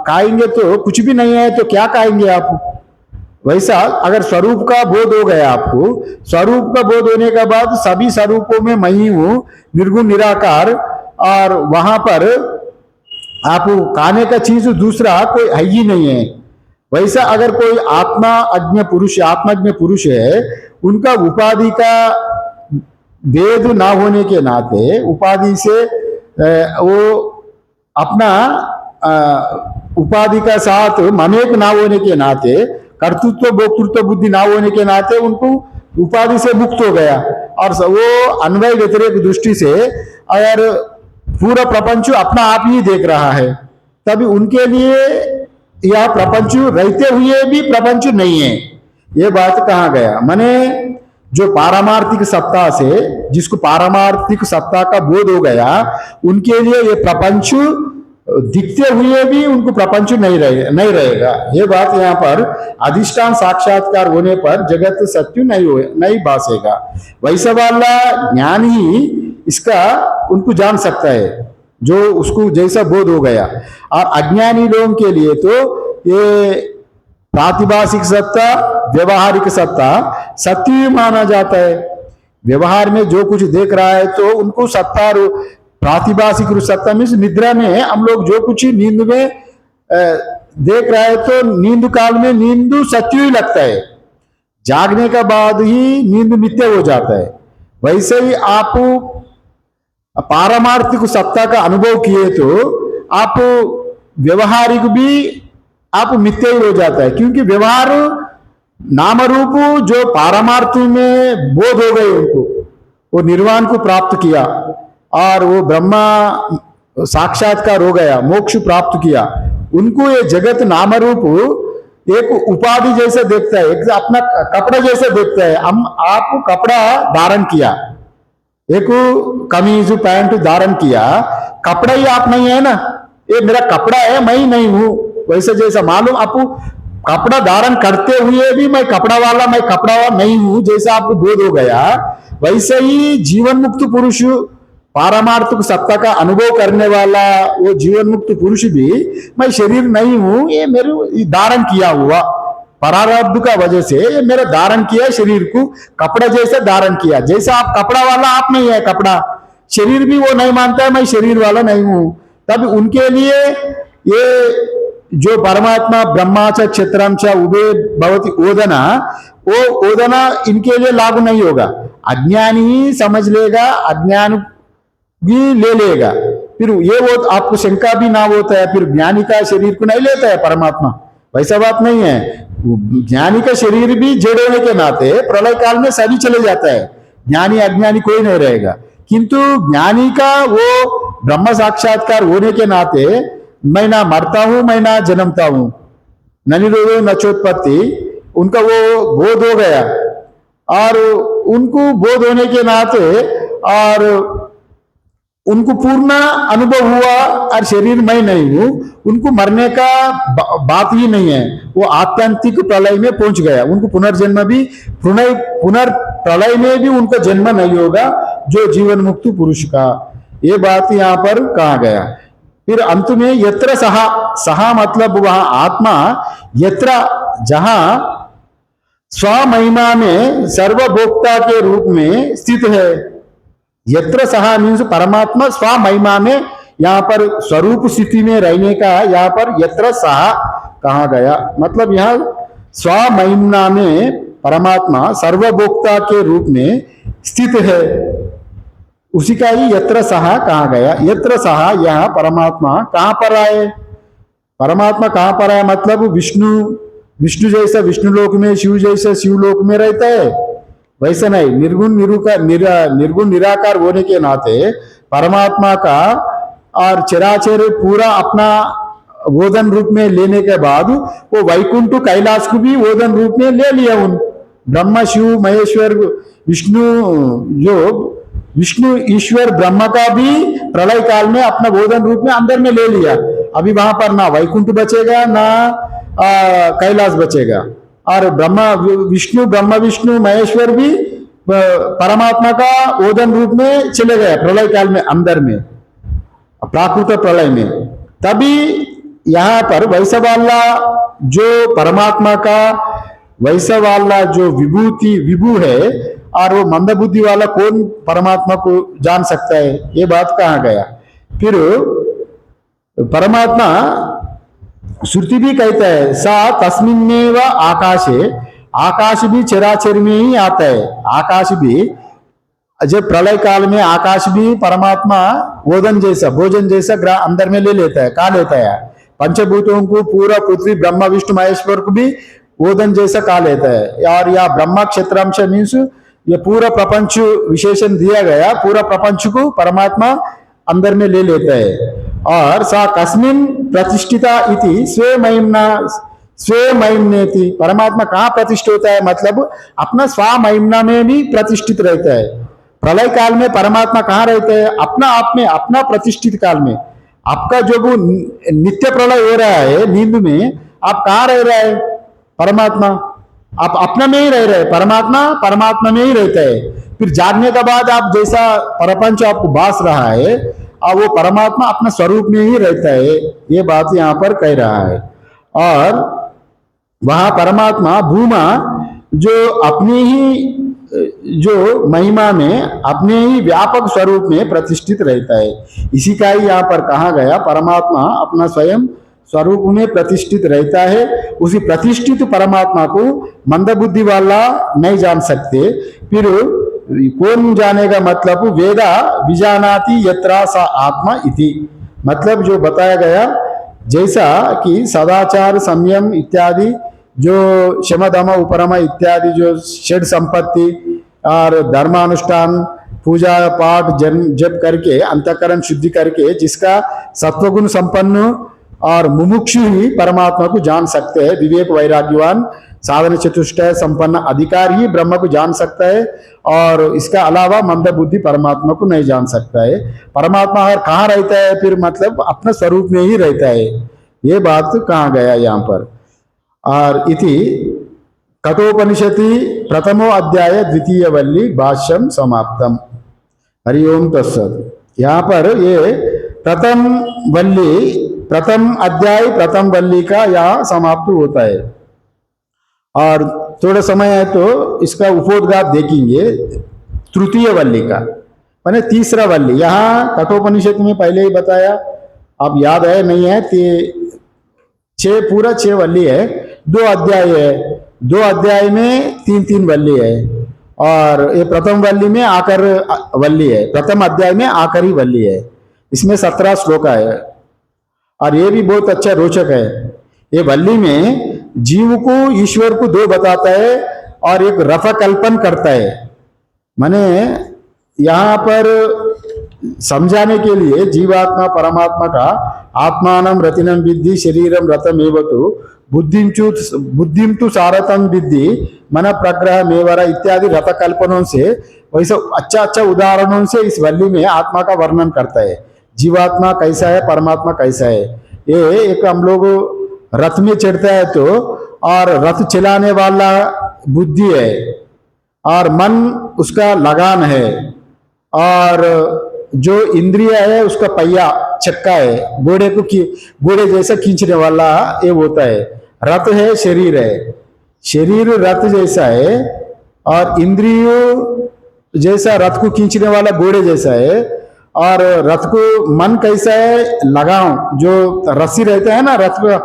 खाएंगे तो कुछ भी नहीं है तो क्या खाएंगे आप। वैसा अगर स्वरूप का बोध हो गया आपको, स्वरूप का बोध होने के बाद सभी स्वरूपों में मैं ही हूं, निर्गुण निराकार, और वहां पर आप खाने का चीज दूसरा कोई है ही नहीं है। वैसा अगर कोई आत्मज्ञ पुरुष है, उनका उपाधि का भेद ना होने के नाते, उपाधि से वो अपना उपाधि का साथ ममेक ना होने के नाते, कर्तृत्व भोक्तृत्व बुद्धि ना होने के नाते उनको उपाधि से मुक्त हो गया। और वो अन्वय व्यतिरेक दृष्टि से अगर पूरा प्रपंच अपना आप ही देख रहा है, तभी उनके लिए यह प्रपंच रहते हुए भी प्रपंच नहीं है। ये बात कहा गया। माने जो पारमार्थिक सत्ता से, जिसको पारमार्थिक सत्ता का बोध हो गया, उनके लिए ये प्रपंच दिखते हुए भी उनको प्रपंच नहीं रहेगा। ये बात यहाँ पर अधिष्ठान साक्षात्कार होने पर जगत सत्य नहीं भासेगा। वैसा वाला ज्ञान ही इसका उनको जान सकता है, जो उसको जैसा बोध हो गया। और अज्ञानी लोगों के लिए तो ये प्रातिभाषिक सत्ता, व्यवहारिक सत्ता सत्य माना जाता है। व्यवहार में जो कुछ देख रहा है तो उनको सत्ता, प्रातिभाषिक सत्ता मीन्स निद्रा में हम लोग जो कुछ नींद में देख रहे हैं तो नींद काल में नींद सत्य ही लगता है, जागने का बाद ही नींद मिथ्या हो जाता है। वैसे ही आप पारमार्थिक सत्ता का अनुभव किए तो आप व्यवहारिक भी आप मिथ्या ही हो जाता है, क्योंकि व्यवहार नाम रूप जो पारमार्थ में बोध हो गए उनको, वो निर्वाण को प्राप्त किया और वो ब्रह्मा साक्षात्कार हो गया, मोक्ष प्राप्त किया, उनको ये जगत नाम रूप एक उपाधि जैसे देखता है, एक अपना कपड़ा जैसे देखता है। हम आप कपड़ा धारण किया, एक कमीज पैंट धारण किया, कपड़ा ही आप नहीं है ना, ये मेरा कपड़ा है, मैं ही नहीं हूं। वैसे जैसा मालूम आप कपड़ा धारण करते हुए भी मैं कपड़ा वाला नहीं हूं, जैसा आपको बोध हो गया, वैसे ही जीवन मुक्त पुरुष, पारमार्थिक सत्ता का अनुभव करने वाला वो जीवन मुक्त पुरुष भी मैं शरीर नहीं हूं, ये मेरे धारण किया हुआ, प्रारब्ध का वजह से ये मेरा धारण किया शरीर को, कपड़ा जैसा धारण किया। जैसा आप कपड़ा वाला आप नहीं है कपड़ा, शरीर भी वो नहीं मानता है मैं शरीर वाला नहीं हूं। तब उनके लिए ये जो परमात्मा ब्रह्मा च क्षत्रम च उभे भवति ओदना, वो ओदना इनके लिए लागू नहीं होगा। अज्ञानी ही समझ लेगा, अज्ञान भी ले लेगा। फिर ये वो आपको शंका भी ना होता है, फिर ज्ञानी का शरीर को नहीं लेता है परमात्मा, वैसा बात नहीं है। ज्ञानी का शरीर भी जड़ होने के नाते प्रलय काल में सभी चले जाता है, ज्ञानी अज्ञानी कोई नहीं रहेगा। किंतु ज्ञानी का वो ब्रह्म साक्षात्कार होने के नाते मैं ना मरता हूं मैं ना जन्मता हूं, न निरोधो न चोत्पत्ति, उनका वो बोध हो गया। और उनको बोध होने के नाते और उनको पूर्ण अनुभव हुआ और शरीर मैं नहीं हूं, उनको मरने का बात ही नहीं है। वो आत्यंतिक प्रलय में पहुंच गया, उनको पुनर्जन्म भी पुनर्प्रलय में भी उनका जन्म नहीं होगा जो जीवन मुक्त पुरुष का। ये बात यहाँ पर कहा गया। फिर अंत में यत्र सहा, सहा मतलब वहां आत्मा, यत्र जहां स्वमहिमा में सर्वभोक्ता के रूप में स्थित है। यत्र सहा मीन्स परमात्मा स्वमहिमा में यहाँ पर स्वरूप स्थिति में रहने का यहाँ पर यत्र सहा कहा गया। मतलब यहाँ स्वमहिमा में परमात्मा सर्वभोक्ता के रूप में स्थित है, उसी का ही यत्र सहा कहा गया। यत्र सहा यहाँ परमात्मा कहाँ पर आए, परमात्मा कहाँ पर आए मतलब विष्णु जैसा विष्णु लोक में, शिव जैसा शिव लोक में रहता है, वैसा नहीं। निर्गुण निराकार होने के नाते परमात्मा का और चराचर पूरा अपना वोदन रूप में लेने के बाद वो वैकुंठ कैलाश को भी वोदन रूप में ले लिया। उन ब्रह्मा शिव महेश्वर विष्णु, जो विष्णु ईश्वर ब्रह्मा का भी प्रलय काल में अपना वोदन रूप में अंदर में ले लिया। अभी वहां पर ना वैकुंठ बचेगा ना कैलाश बचेगा। और ब्रह्मा विष्णु महेश्वर भी परमात्मा का ओदन रूप में चले गए प्रलय काल में अंदर में, प्राकृत प्रलय में। तभी यहाँ पर वैसा वाला जो परमात्मा का वैसा वाला जो विभू है, और वो मंद बुद्धि वाला कौन परमात्मा को जान सकता है, ये बात कहा गया। फिर परमात्मा श्रुति भी कहता है सा तस्मिन्नेव आकाशे, आकाश भी चराचर में ही आता है। आकाश भी जब प्रलय काल में आकाश भी परमात्मा भोजन जैसा अंदर में ले लेता है, कहा लेता है। पंचभूतों को पूरा पृथ्वी ब्रह्मा विष्णु महेश्वर को भी भोजन जैसा कहा लेता है। और या ब्रह्मा क्षेत्रांश मीन्स ये पूरा प्रपंच विशेषण दिया गया, पूरा प्रपंच को परमात्मा अंदर में ले लेता है। और सा कस्मिन प्रतिष्ठिता इति स्वमहिम्नेति, परमात्मा कहाँ प्रतिष्ठित होता है मतलब अपना स्वमहिमा में भी प्रतिष्ठित रहता है। प्रलय काल में परमात्मा कहाँ रहता है, अपना आप में, अपना प्रतिष्ठित काल में। आपका जो वो नित्य प्रलय हो रहा है नींद में, आप कहाँ रह रहा है परमात्मा, आप अपना में ही रह रहे हैं, परमात्मा में ही रहता है। फिर जागने के बाद आप जैसा प्रपंच आपको भास रहा है, और वो परमात्मा अपना स्वरूप में ही रहता है, ये बात यहाँ पर कह रहा है। और वहां परमात्मा भूमा जो अपनी ही जो महिमा में अपने ही व्यापक स्वरूप में प्रतिष्ठित रहता है। इसी का ही यहाँ पर कहा गया परमात्मा अपना स्वयं स्वरूप में प्रतिष्ठित रहता है। उसी प्रतिष्ठित परमात्मा को मंदबुद्धि वाला नहीं जान सकते। फिर कौन जानेगा मतलब वेदा विजानाति यत्रा सा आत्मा इति, मतलब जो बताया गया जैसा कि सदाचार संयम इत्यादि जो शमदम उपरमा इत्यादि जो षड संपत्ति और धर्मानुष्ठान पूजा पाठ जप करके अंतःकरण शुद्धि करके जिसका सत्वगुण संपन्न और मुमुक्षु ही परमात्मा को जान सकते हैं, विवेक वैराग्यवान साधन चतुष्टय संपन्न अधिकारी ही ब्रह्म को जान सकता है। और इसका अलावा मंद बुद्धि परमात्मा को नहीं जान सकता है। परमात्मा अगर कहाँ रहता है फिर मतलब अपने स्वरूप में ही रहता है, ये बात कहा गया यहाँ पर। और इति कठोपनिषति प्रथमो अध्याय द्वितीय वल्ली भाष्यम समाप्तम। हरि ओम तत्सत। यहाँ पर ये प्रथम अध्याय प्रथम वल्ली का यहाँ समाप्त होता है। और थोड़ा समय है तो इसका उपोद्घात देखेंगे तृतीय वल्ली का, माने तीसरा वल्ली। यहाँ कठोपनिषद में पहले ही बताया, आप याद है नहीं है, पूरा 6 वल्ली है, 2 अध्याय है, 2 अध्याय में 3-3 वल्ली है, और ये प्रथम वल्ली में आकर वल्ली है, प्रथम अध्याय में आखिरी वल्ली है। इसमें 17 श्लोक है, और ये भी बहुत अच्छा रोचक है। ये वल्ली में जीव को ईश्वर को 2 बताता है और एक रथ कल्पन करता है। माने यहाँ पर समझाने के लिए जीवात्मा परमात्मा का आत्मानम रतिनम विद्धि शरीरम रथम एवतु बुद्धिम तु सारथम विद्धि मन प्रग्रह मेवरा इत्यादि रथ कल्पनों से, वैसे अच्छा अच्छा उदाहरणों से इस वल्ली में आत्मा का वर्णन करता है। जीवात्मा कैसा है, परमात्मा कैसा है। ये एक हम लोग रथ में चढ़ता है तो, और रथ चलाने वाला बुद्धि है, और मन उसका लगान है, और जो इंद्रिय है उसका पहिया चक्का है, घोड़े जैसा खींचने वाला ये होता है। रथ है, शरीर है, शरीर रथ जैसा है, और इंद्रियों जैसा रथ को खींचने वाला घोड़े जैसा है, और रथ को मन कैसा है, लगाव जो रस्सी रहता है ना रथ का,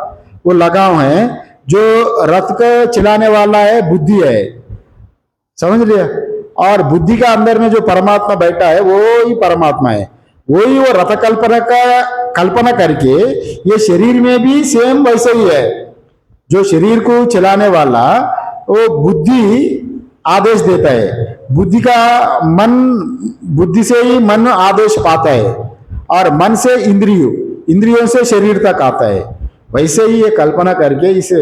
वो लगाव है। जो रथ का चलाने वाला है बुद्धि है, समझ लिया। और बुद्धि का अंदर में जो परमात्मा बैठा है वो ही परमात्मा है, वही वो रथ कल्पना करके ये शरीर में भी सेम वैसे ही है। जो शरीर को चलाने वाला वो बुद्धि आदेश देता है, बुद्धि से ही मन आदेश पाता है, और मन से इंद्रियों से शरीर तक आता है। वैसे ही ये कल्पना करके इस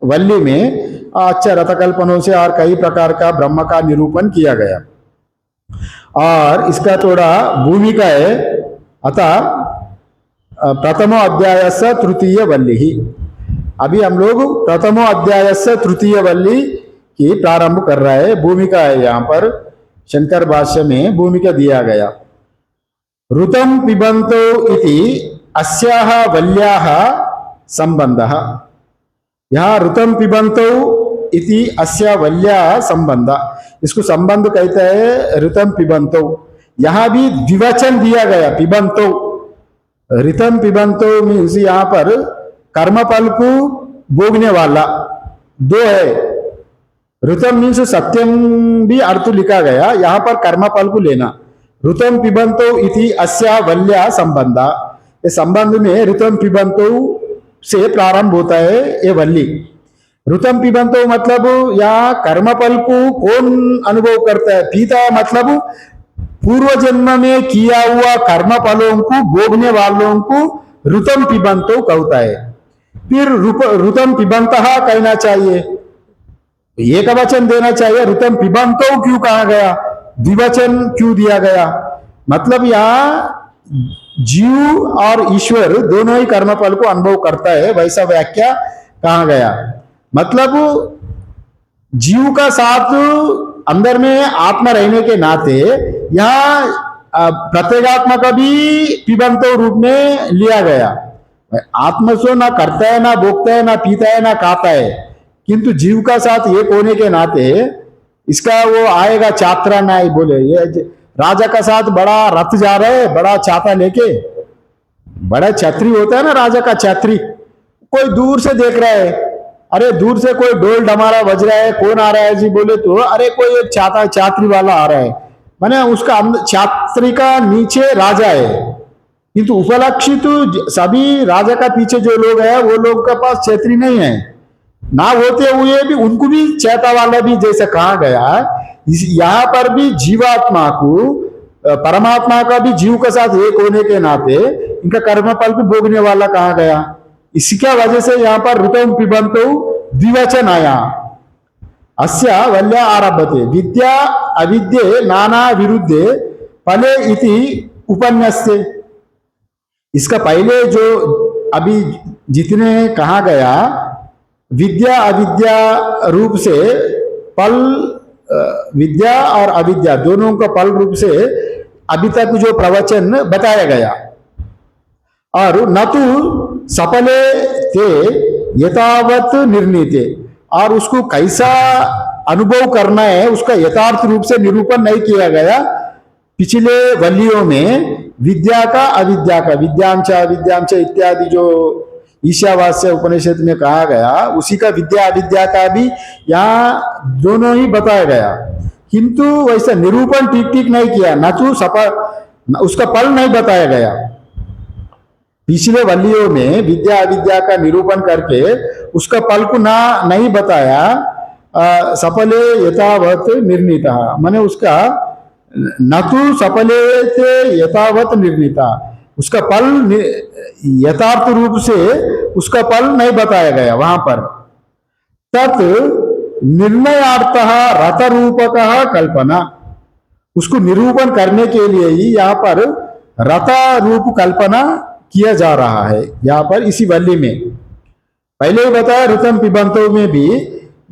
वल्ली में अच्छा रथ कल्पनों से और कई प्रकार का ब्रह्म का निरूपण किया गया। और इसका थोड़ा भूमिका है, अतः प्रथमो अध्याय से तृतीय वल्ली ही। अभी हम लोग प्रथमो अध्याय से तृतीय वल्ली की प्रारंभ कर रहा है। भूमिका है, यहाँ पर शंकर भाष्य में भूमिका दिया गया। ऋतं पिबन्तो इति अस्याः वल्याः संबंधः। यहाँ ऋतं पिबन्तो इति अस्या वल्या संबंध, इसको संबंध कहता है ऋतं पिबन्तो। यहाँ भी द्विवचन दिया गया, पिबन्तो। ऋतं पिबन्तो मीन्स यहाँ पर कर्मफल को भोगने वाला 2 है। ऋतम मीन्स सत्यम भी अर्थ लिखा गया, यहाँ पर कर्मफल को लेना। ऋतम पिबन्तो इति अस्या वल्या संबंध, ये संबंध में ऋतम पिबन्तो से प्रारंभ होता है ये वल्ली। ऋतम पिबन्तो मतलब यहाँ कर्मफल को कौन अनुभव करता है, पीता मतलब पूर्व जन्म में किया हुआ कर्मफलों को भोगने वालों को ऋतम पिबन्तो कहता है। फिर ऋतम पिबन्तः कहना चाहिए, एक वचन देना चाहिए। ऋतम पिबन्तो क्यों कहा गया, द्विवचन क्यों दिया गया? मतलब यहाँ जीव और ईश्वर दोनों ही कर्मफल को अनुभव करता है, वैसा व्याख्या कहा गया। मतलब जीव का साथ अंदर में आत्मा रहने के नाते यहाँ प्रत्येगात्मा का भी पिबन्तो रूप में लिया गया। आत्मा सो ना करता है, ना भोगता है, ना पीता है, ना खाता है, किंतु जीव का साथ एक होने के नाते इसका वो आएगा चात्रा नाई बोले। ये राजा का साथ बड़ा रथ जा रहा है, बड़ा छाता लेके, बड़ा छतरी होता है ना राजा का छतरी, कोई दूर से देख रहा है, अरे दूर से कोई ढोल डमारा बज रहा है, कौन आ रहा है जी बोले तो अरे कोई एक छात्री वाला आ रहा है, माने उसका छात्री का नीचे राजा है, किंतु उपलक्षित सभी राजा का पीछे जो लोग हैं वो लोग के पास छतरी नहीं है, ना होते हुए भी उनको भी चैता वाला भी जैसे कहा गया। यहाँ पर भी जीवात्मा को परमात्मा का भी जीव के साथ एक होने के नाते इनका कर्मफल को भोगने वाला कहा गया। इसकी वजह से यहाँ पर ऋतम पिबन्तो द्विवचन आया। अस्या वल्या आरभते विद्या अविद्ये नाना विरुद्धे फले इति उपन्यस्ते। इसका पहले जो अभी जितने कहा गया विद्या अविद्या रूप से फल, विद्या और अविद्या दोनों का फल रूप से अभी तक जो प्रवचन बताया गया, और न तो सफले ते यथावत निर्णीते, और उसको कैसा अनुभव करना है उसका यथार्थ रूप से निरूपण नहीं किया गया। पिछले वल्लियों में विद्या का अविद्या का, विद्यांच इत्यादि जो ईशावास्य उपनिषद में कहा गया, उसी का विद्या अविद्या का भी यहाँ दोनों ही बताया गया, किंतु वैसा निरूपण ठीक ठीक नहीं किया, न तो सफल उसका फल नहीं बताया गया। पिछले वल्लियों में विद्या अविद्या का निरूपण करके उसका फल को ना नहीं बताया। सफले यथावत निर्णीता, माने उसका न तो सफले थे यथावत निर्णीता, उसका फल यथार्थ रूप से उसका फल नहीं बताया गया वहां पर। तत् निर्णयार्थः रथ रूपक कल्पना, उसको निरूपण करने के लिए ही यहाँ पर रथ रूप कल्पना किया जा रहा है। यहाँ पर इसी वल्ली में पहले ही बताया, ऋतम पिबंतों में भी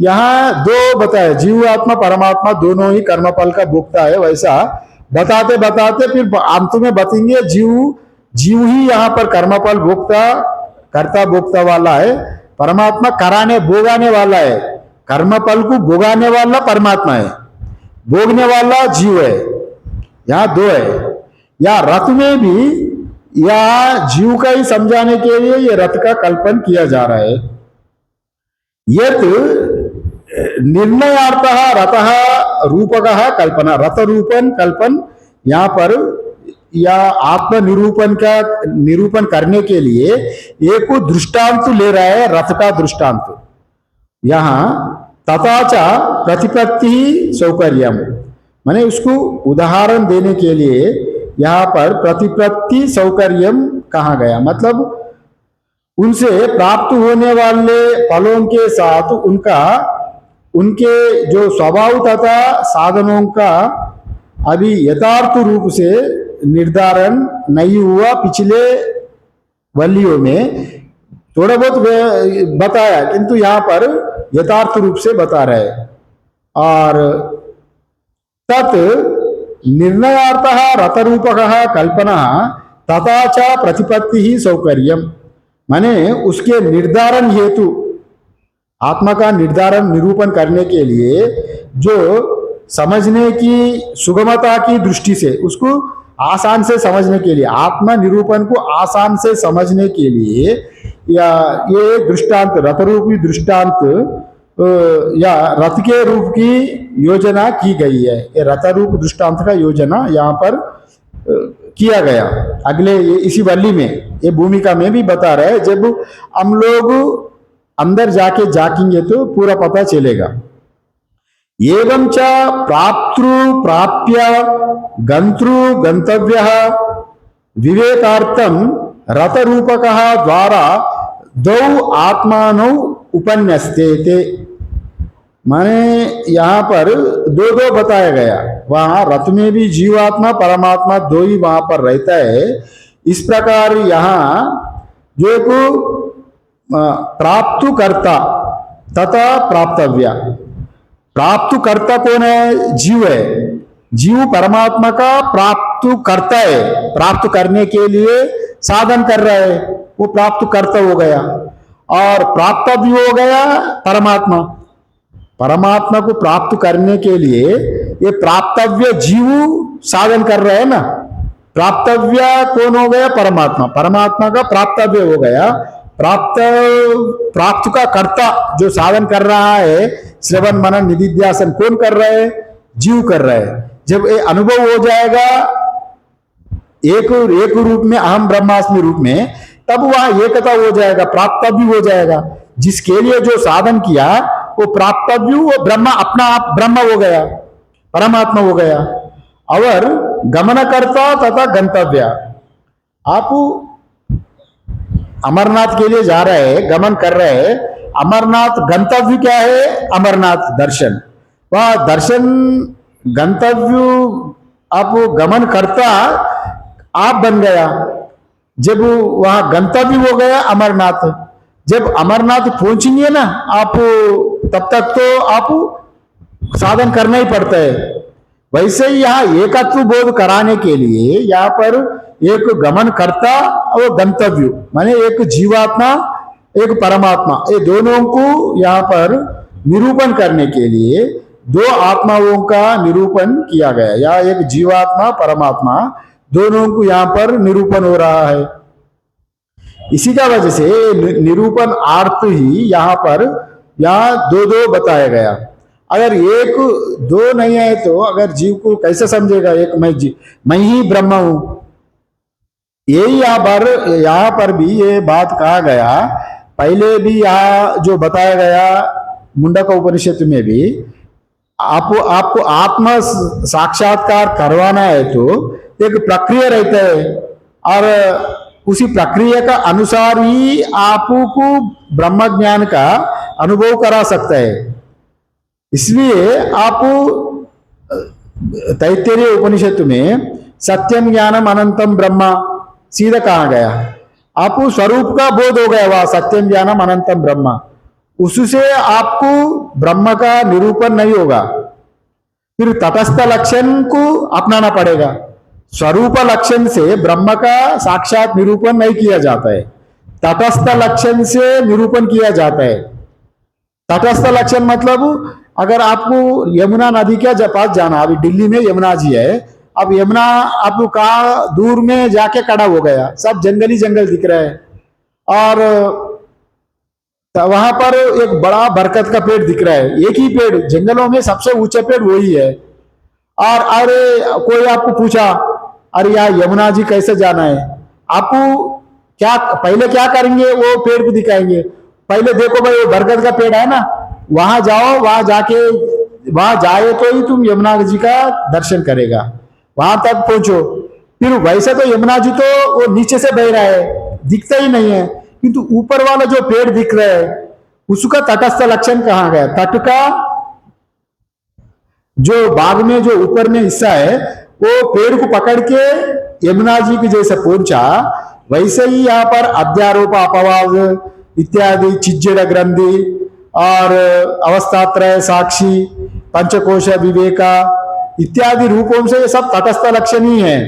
यहाँ दो बताया, जीव आत्मा परमात्मा दोनों ही कर्मफल का भोक्ता है। वैसा बताते बताते फिर अंत में बताएंगे जीव ही यहाँ पर कर्मफल भोक्ता, कर्ता भोक्ता वाला है, परमात्मा कराने भोगाने वाला है। कर्मफल को भोगाने वाला परमात्मा है, भोगने वाला जीव है। यहाँ दो है। या रथ में भी या जीव का ही समझाने के लिए ये रथ का कल्पन किया जा रहा है। यत निर्णयार्थः रथः रूपकः कल्पना, रथ रूपन कल्पन यहाँ पर या आत्म निरूपण का निरूपण करने के लिए एक दृष्टांत ले रहा है, रथ का दृष्टांत। यहाँ तथाचा प्रतिपत्ति सौकर्यम, माने उसको उदाहरण देने के लिए यहाँ पर प्रतिपत्ति सौकर्यम कहा गया, मतलब उनसे प्राप्त होने वाले फलों के साथ उनके जो स्वभाव तथा साधनों का अभी यथार्थ रूप से निर्धारण नहीं हुआ। पिछले वल्लियों में थोड़ा बहुत बताया, किंतु यहाँ पर यथार्थ रूप से बता रहे। और तत् निर्णयार्थः रथरूपकः कल्पना तथा च प्रतिपत्ति ही सौकर्यम, माने उसके निर्धारण हेतु, आत्मा का निर्धारण निरूपण करने के लिए जो समझने की सुगमता की दृष्टि से, उसको आसान से समझने के लिए, आत्मा निरूपण को आसान से समझने के लिए या ये दृष्टांत रथ रूपी दृष्टांत या रथ के रूप की योजना की गई है। ये रथ रूप दृष्टांत का योजना यहाँ पर किया गया। अगले इसी वल्ली में ये भूमिका में भी बता रहे हैं, जब हम लोग अंदर जाके जाकेंगे तो पूरा पता चलेगा। एवं च प्राप्तृ प्राप्य गंतृ गंतव्यः विवेकार्थम रथ रूपकः द्वारा दौ आत्मानौ उपन्यस्ते, माने यहाँ पर दो दो बताया गया। वहां रथ में भी जीवात्मा परमात्मा दो ही वहां पर रहता है। इस प्रकार यहाँ जो एक प्राप्त कर्ता तथा प्राप्तव्य, प्राप्त कर्ता कौन है? जीव है। जीव परमात्मा का प्राप्त करता है, प्राप्त करने के लिए साधन कर रहा है, वो प्राप्त कर्ता हो गया। और प्राप्तव्य हो गया परमात्मा। परमात्मा को प्राप्त करने के लिए ये प्राप्तव्य जीव साधन कर रहे हैं ना। प्राप्तव्य कौन हो गया? परमात्मा। परमात्मा का प्राप्तव्य हो गया। प्राप्त का कर्ता जो साधन कर रहा है, श्रवण मनन निधिध्यासन कौन कर रहा है? जीव कर रहा है। जब ये अनुभव हो जाएगा एक रूप में, अहम ब्रह्मास्मि रूप में, तब वह एकता हो जाएगा, प्राप्तव्य हो जाएगा। जिसके लिए जो साधन किया वो प्राप्तव्य, वो ब्रह्मा अपना आप ब्रह्म हो गया, परमात्मा हो गया। और गमनकर्ता तथा गंतव्य, आप अमरनाथ के लिए जा रहे हैं, गमन कर रहे हैं। अमरनाथ गंतव्य क्या है? अमरनाथ दर्शन। वह दर्शन गंतव्य, आप गमन करता आप बन गया। जब वहां गंतव्य हो गया अमरनाथ, जब अमरनाथ पहुंचेंगे ना आप, तब तक तो आप साधन करना ही पड़ता है। वैसे ही यहाँ एकत्व बोध कराने के लिए यहाँ पर एक गमन करता और गंतव्य, माने एक जीवात्मा एक परमात्मा, ये दोनों को यहाँ पर निरूपण करने के लिए दो आत्माओं का निरूपण किया गया, या एक जीवात्मा परमात्मा दोनों को यहाँ पर निरूपण हो रहा है। इसी का वजह से निरूपण अर्थ ही यहाँ दो दो बताया गया। अगर एक दो नहीं है तो अगर जीव को कैसे समझेगा एक मैं ही ब्रह्म हूं। यही यहाँ पर भी ये बात कहा गया, पहले भी यहाँ जो बताया गया मुंडक उपनिषद में भी, आपको आत्म साक्षात्कार करवाना है तो एक प्रक्रिया रहता है, और उसी प्रक्रिया का अनुसार ही आपको ब्रह्म ज्ञान का अनुभव करा सकता है। इसलिए आप तैत्तिरीय उपनिषद में सत्यम ज्ञानम अनंतम ब्रह्म सीधा कहा गया, आपको स्वरूप का बोध हो गया, वह सत्यम ज्ञानम अनंतम ब्रह्म, उससे आपको ब्रह्म का निरूपण नहीं होगा। फिर तटस्थ लक्षण को अपनाना पड़ेगा। स्वरूप लक्षण से ब्रह्म का साक्षात निरूपण नहीं किया जाता है, तटस्थ लक्षण से निरूपण किया जाता है। तटस्थ लक्षण मतलब अगर आपको यमुना नदी के पास जाना, अभी दिल्ली में यमुना जी है, अब यमुना आपको कहा दूर में जाके खड़ा हो गया, सब जंगली जंगल दिख रहा है, और वहां पर एक बड़ा बरगद का पेड़ दिख रहा है, एक ही पेड़, जंगलों में सबसे ऊंचा पेड़ वही है। और अरे कोई आपको पूछा अरे यार यमुना जी कैसे जाना है, आपको क्या पहले क्या करेंगे, वो पेड़ को दिखाएंगे, पहले देखो भाई वो बरगद का पेड़ है ना, वहां जाओ, वहां जाए तो ही तुम यमुना जी का दर्शन करेगा, वहां तक पहुंचो। फिर वैसे तो यमुना जी तो वो नीचे से बह रहा है, दिखता ही नहीं है, किंतु ऊपर वाला जो पेड़ दिख रहा है उसका तटस्थ लक्षण कहा गया। तट का जो बाग में जो ऊपर में हिस्सा है वो पेड़ को पकड़ के यमुना जी के जैसे पहुंचा, वैसे ही यहाँ पर अध्यारोप अपवाद इत्यादि चिज्जड़ ग्रंथि और अवस्थात्रय साक्षी पंचकोश विवेका इत्यादि रूपों से ये सब तटस्थ लक्षण ही है।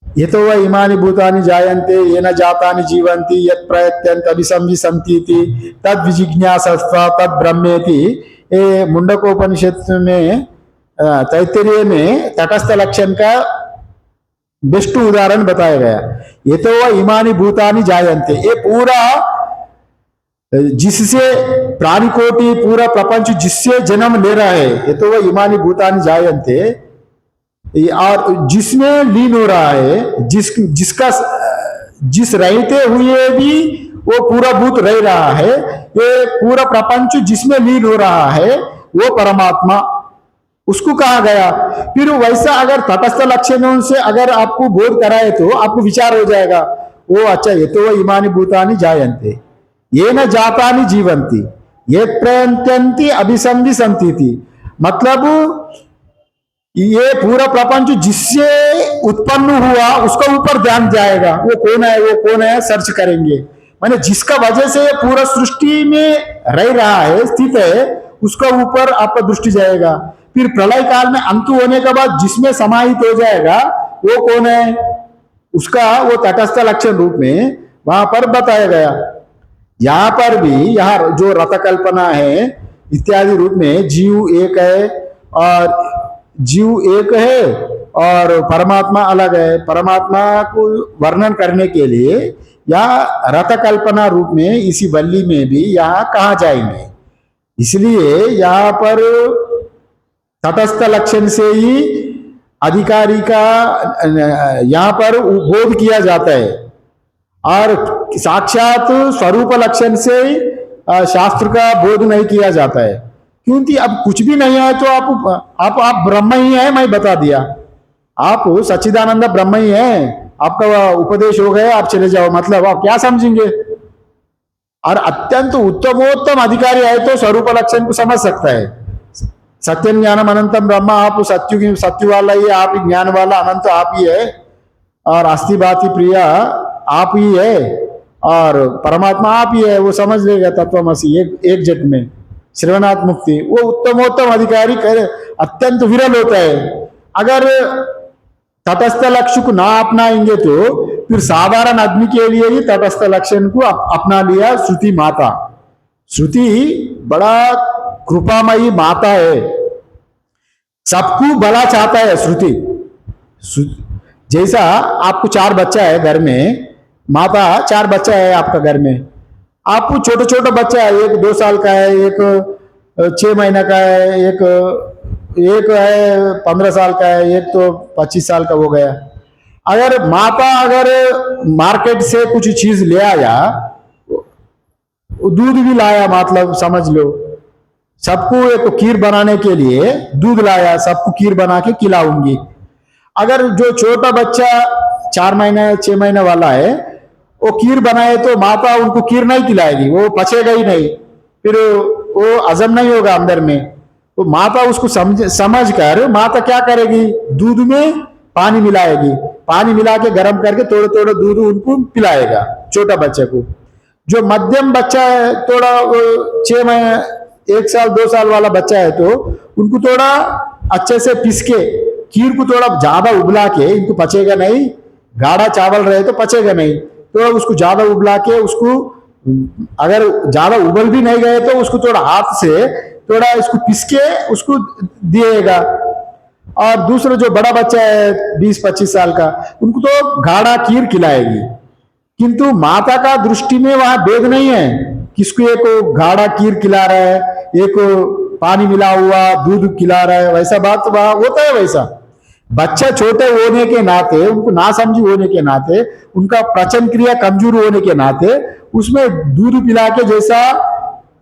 ये तो वह इमानि भूतानि जायन्ते येन जातानि जीवन्ति यत् प्रयत्यन्त अभिसंविसन्ति तद विजिज्ञासस्व तद ब्रह्मेति। ये मुंडकोपनिषद में तैत्तिरीय में तटस्थ लक्षण का बेस्ट उदाहरण बताया गया। ये तो वह इमानि भूतानि जायन्ते, ये पूरा जिससे प्राणी कोटि पूरा प्रपंच जिससे जन्म ले रहा है, ये तो वह इमानि भूतानि जायन्ते, और जिसमें लीन हो रहा है, जिस रहते हुए भी वो पूरा भूत रह रहा है, ये पूरा प्रपंच जिसमें लीन हो रहा है वो परमात्मा, उसको कहा गया। फिर वैसा अगर तटस्थ लक्षणों से अगर आपको बोध कराए तो आपको विचार हो जाएगा, वो अच्छा ये तो वो इमानि भूतानि जायन्ते ये न जातानि जीवंती ये प्रयत्यन्ति अभिसंविसन्ति, मतलब ये पूरा प्रपंच जिससे उत्पन्न हुआ उसका ऊपर ध्यान जाएगा, वो कौन है सर्च करेंगे, माने जिसका वजह से पूरा सृष्टि में रह रहा है स्थित है उसका ऊपर आपका दृष्टि जाएगा। फिर प्रलय काल में अंत होने के बाद जिसमें समाहित हो जाएगा वो कौन है, उसका वो तटस्थ लक्षण रूप में वहां पर बताया गया। यहाँ पर भी यहाँ जो रथ कल्पना है इत्यादि रूप में जीव एक है और परमात्मा अलग है। परमात्मा को वर्णन करने के लिए या रथ कल्पना रूप में इसी वल्ली में भी यहाँ कहा जाएंगे। इसलिए यहाँ पर तटस्थ लक्षण से ही अधिकारी का यहाँ पर बोध किया जाता है, और साक्षात स्वरूप लक्षण से शास्त्र का बोध नहीं किया जाता है, क्योंकि अब कुछ भी नहीं है तो आप ब्रह्म ही है, मैं बता दिया, आप सच्चिदानंद ब्रह्म ही है, आपका उपदेश हो गया, आप चले जाओ, मतलब आप क्या समझेंगे। और अत्यंत उत्तमोत्तम अधिकारी है तो स्वरूप लक्षण को समझ सकता है। सत्यम ज्ञानम अनंतम ब्रह्म, आप सत्य वाला ही, आप ही ज्ञान वाला, अनंत आप ही है, और अस्ति भाति प्रिया आप ही है, और परमात्मा आप ही है, वो समझ लेगा तत्वमसि एक जट में श्रवणात् मुक्ति। वो उत्तमोत्तम अधिकारी करे अत्यंत विरल होता है। अगर तटस्थ लक्ष्य को ना अपनाएंगे तो फिर साधारण आदमी के लिए ही तटस्थ लक्षण को अपना लिया श्रुति माता। श्रुति बड़ा कृपामयी माता है, सबको भला चाहता है श्रुति। जैसा आपको 4 बच्चा है घर में, माता 4 बच्चा है आपका घर में, आपको छोटे छोटे बच्चा है, एक 2 साल का है, एक 6 महीने का है, एक है 15 साल का है, एक तो 25 साल का हो गया। अगर माता अगर मार्केट से कुछ चीज ले आया, दूध भी लाया, मतलब समझ लो सबको एक खीर बनाने के लिए दूध लाया, सबको खीर बना के खिलाऊंगी। अगर जो छोटा बच्चा 4 महीने 6 महीने वाला है वो खीर बनाए तो माता उनको खीर नहीं खिलाएगी, वो पचेगा ही नहीं, फिर वो हजम नहीं होगा अंदर में। तो माता उसको समझ कर माता क्या करेगी, दूध में पानी मिलाएगी, पानी मिला के गर्म करके थोड़ा थोड़ा दूध उनको पिलाएगा छोटा बच्चे को। जो मध्यम बच्चा है, थोड़ा 6 महीने 1 साल 2 साल वाला बच्चा है, तो उनको थोड़ा अच्छे से पीस के खीर को थोड़ा ज्यादा उबला के, इनको पचेगा नहीं, गाढ़ा चावल रहे तो पचेगा नहीं, तो उसको ज्यादा उबला के उसको, अगर ज्यादा उबल भी नहीं गए तो उसको थोड़ा हाथ से थोड़ा इसको पीस के उसको दिएगा। और दूसरा जो बड़ा बच्चा है 20-25 साल का, उनको तो गाढ़ा खीर खिलाएगी। किंतु माता का दृष्टि में वहां भेद नहीं है, किसको एक गाढ़ा खीर खिला रहा है, एक पानी मिला हुआ दूध खिला रहा है, वैसा बात वहां होता है। वैसा बच्चा छोटे होने के नाते, उनको ना समझी होने के नाते, उनका पाचन क्रिया कमजोर होने के नाते उसमें दूध पिला के जैसा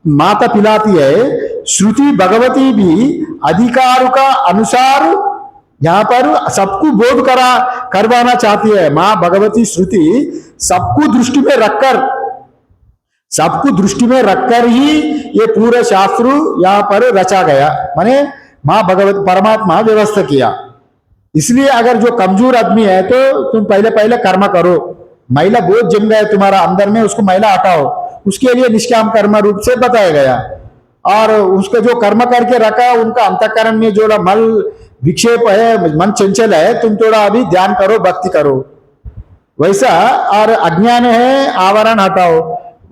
माता पिलाती है, श्रुति भगवती भी अधिकार का अनुसार यहाँ पर सबको बोध करवाना चाहती है। माँ भगवती श्रुति सबको दृष्टि में रखकर ही ये पूरा शास्त्र यहाँ पर रचा गया, माने माँ भगवत परमात्मा व्यवस्था किया। इसलिए अगर जो कमजोर आदमी है तो तुम पहले कर्म करो, महिला बहुत जम गया तुम्हारा अंदर में, उसको महिला हटाओ, उसके लिए निष्काम कर्म रूप से बताया गया। और उसका जो कर्म करके रखा, उनका अंतःकरण में जो मल विक्षेप है, मन चंचल है, तुम थोड़ा अभी ध्यान करो, भक्ति करो वैसा। और अज्ञान है, आवरण हटाओ,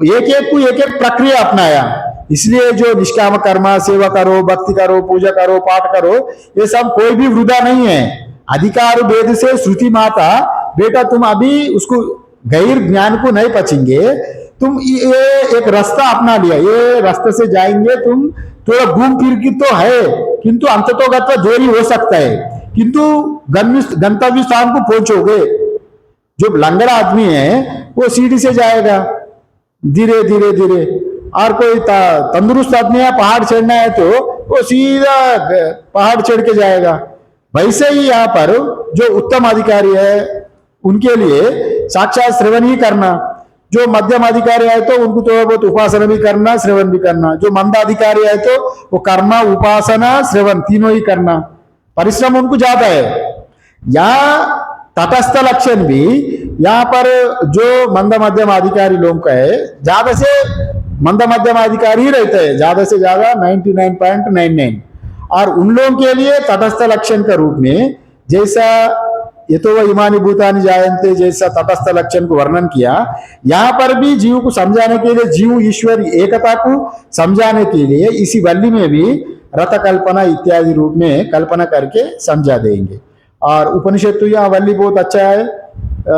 एक एक प्रक्रिया अपनाया। इसलिए जो निष्काम कर्म, सेवा करो, भक्ति करो, पूजा करो, पाठ करो, ये सब कोई भी वृद्धा नहीं है। अधिकार भेद से श्रुति माता, बेटा तुम अभी उसको गैर ज्ञान को नहीं पचेंगे, तुम ये एक रास्ता अपना लिया, ये रास्ते से जाएंगे, तुम थोड़ा घूम फिर की तो है, किंतु अंततोगत्वा देरी हो सकता है, किंतु गंतव्य स्थान को पहुंचोगे। जो लंगड़ा आदमी है वो सीढ़ी से जाएगा धीरे धीरे धीरे, और कोई तंदुरुस्त आदमी है, पहाड़ चढ़ना है तो वो सीधा पहाड़ चढ़ के जाएगा। वैसे ही यहाँ पर जो उत्तम अधिकारी है उनके लिए साक्षात श्रवण ही करना, जो मध्यम अधिकारी है तो उनको थोड़ा बहुत उपासना भी करना, श्रवण भी करना, जो मंद अधिकारी है तो वो कर्म, उपासना, श्रवण तीनों ही करना, परिश्रम उनको ज्यादा है। यहाँ तटस्थ लक्षण भी यहाँ पर जो मंद मध्यम अधिकारी लोग का है, ज्यादा से मंद मध्यम अधिकारी ही रहते हैं, ज्यादा से ज्यादा 99.99, और उन लोगों के लिए तटस्थ लक्षण का रूप में जैसा ये तो वह इमानी भूतानि जायन्ते जैसा तटस्थ लक्षण को वर्णन किया, यहाँ पर भी जीव को समझाने के लिए, जीव ईश्वर एकता को समझाने के लिए इसी वल्ली में भी रथ कल्पना इत्यादि रूप में कल्पना करके समझा देंगे। और उपनिषद तो यह वल्ली बहुत अच्छा है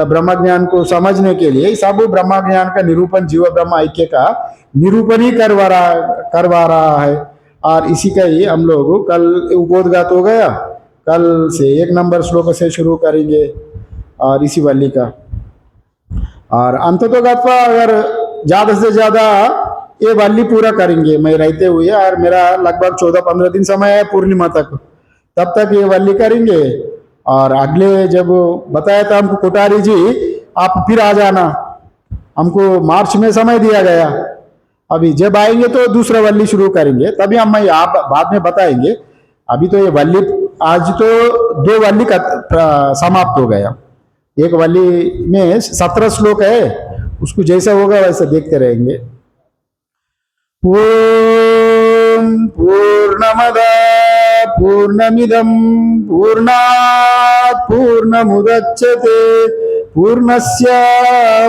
ब्रह्म ज्ञान को समझने के लिए, सब ब्रह्म ज्ञान का निरूपण, जीव ब्रह्म ऐक्य का निरूपण ही करवा रहा है। और इसी का ही हम लोग कल उपोद्घात हो गया, कल से 1 नंबर श्लोक से शुरू करेंगे और इसी वल्ली का। और अंततोगत्वा अगर ज्यादा से ज्यादा ये वल्ली पूरा करेंगे मैं रहते हुए, और मेरा लगभग 14-15 दिन समय है पूर्णिमा तक, तब तक ये वल्ली करेंगे। और अगले जब बताया था हमको कोठारी जी आप फिर आ जाना, हमको मार्च में समय दिया गया, अभी जब आएंगे तो दूसरा वल्ली शुरू करेंगे, तभी हम आप बाद में बताएंगे। अभी तो ये वल्ली, आज तो 2 वल्ली का समाप्त हो गया, एक वल्ली में 17 श्लोक है, उसको जैसा होगा वैसा देखते रहेंगे। ओम पूर्णमद पूर्णमिदं पूर्णात् पूर्णमुदच्यते पूर्णस्य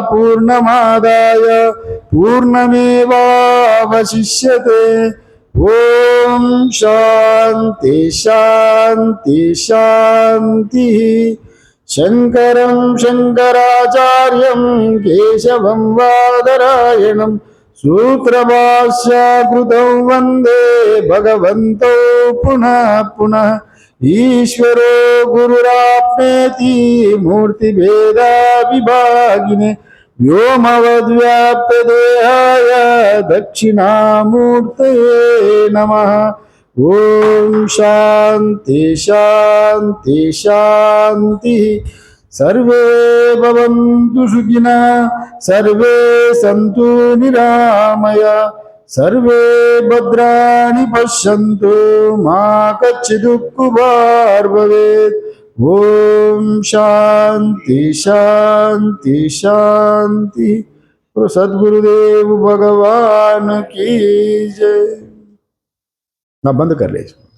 पूर्णमादाय पूर्णमेवावशिष्यते। ओम शांति शांति शांति। शंकरं शंकराचार्यं केशवं बादरायणं सूत्रभाष्यकृतौ वन्दे भगवन्तौ पुनः पुनः। ईश्वरो गुरुरात्मेति मूर्तिभेदा विभागिने व्योमवद्व्याप्तदेहाय दक्षिणामूर्तये नमः। ओम शांति शांति शांति। सर्वे भवन्तु सुखिनः, सर्वे सन्तु निरामया, सर्वे भद्राणि पश्यन्तु मा कच्चित् दुःखभाग् भवेत्। ओम शांति शांति शांति। तो सद्गुरुदेव भगवान की जय। ना बंद कर ले इसको।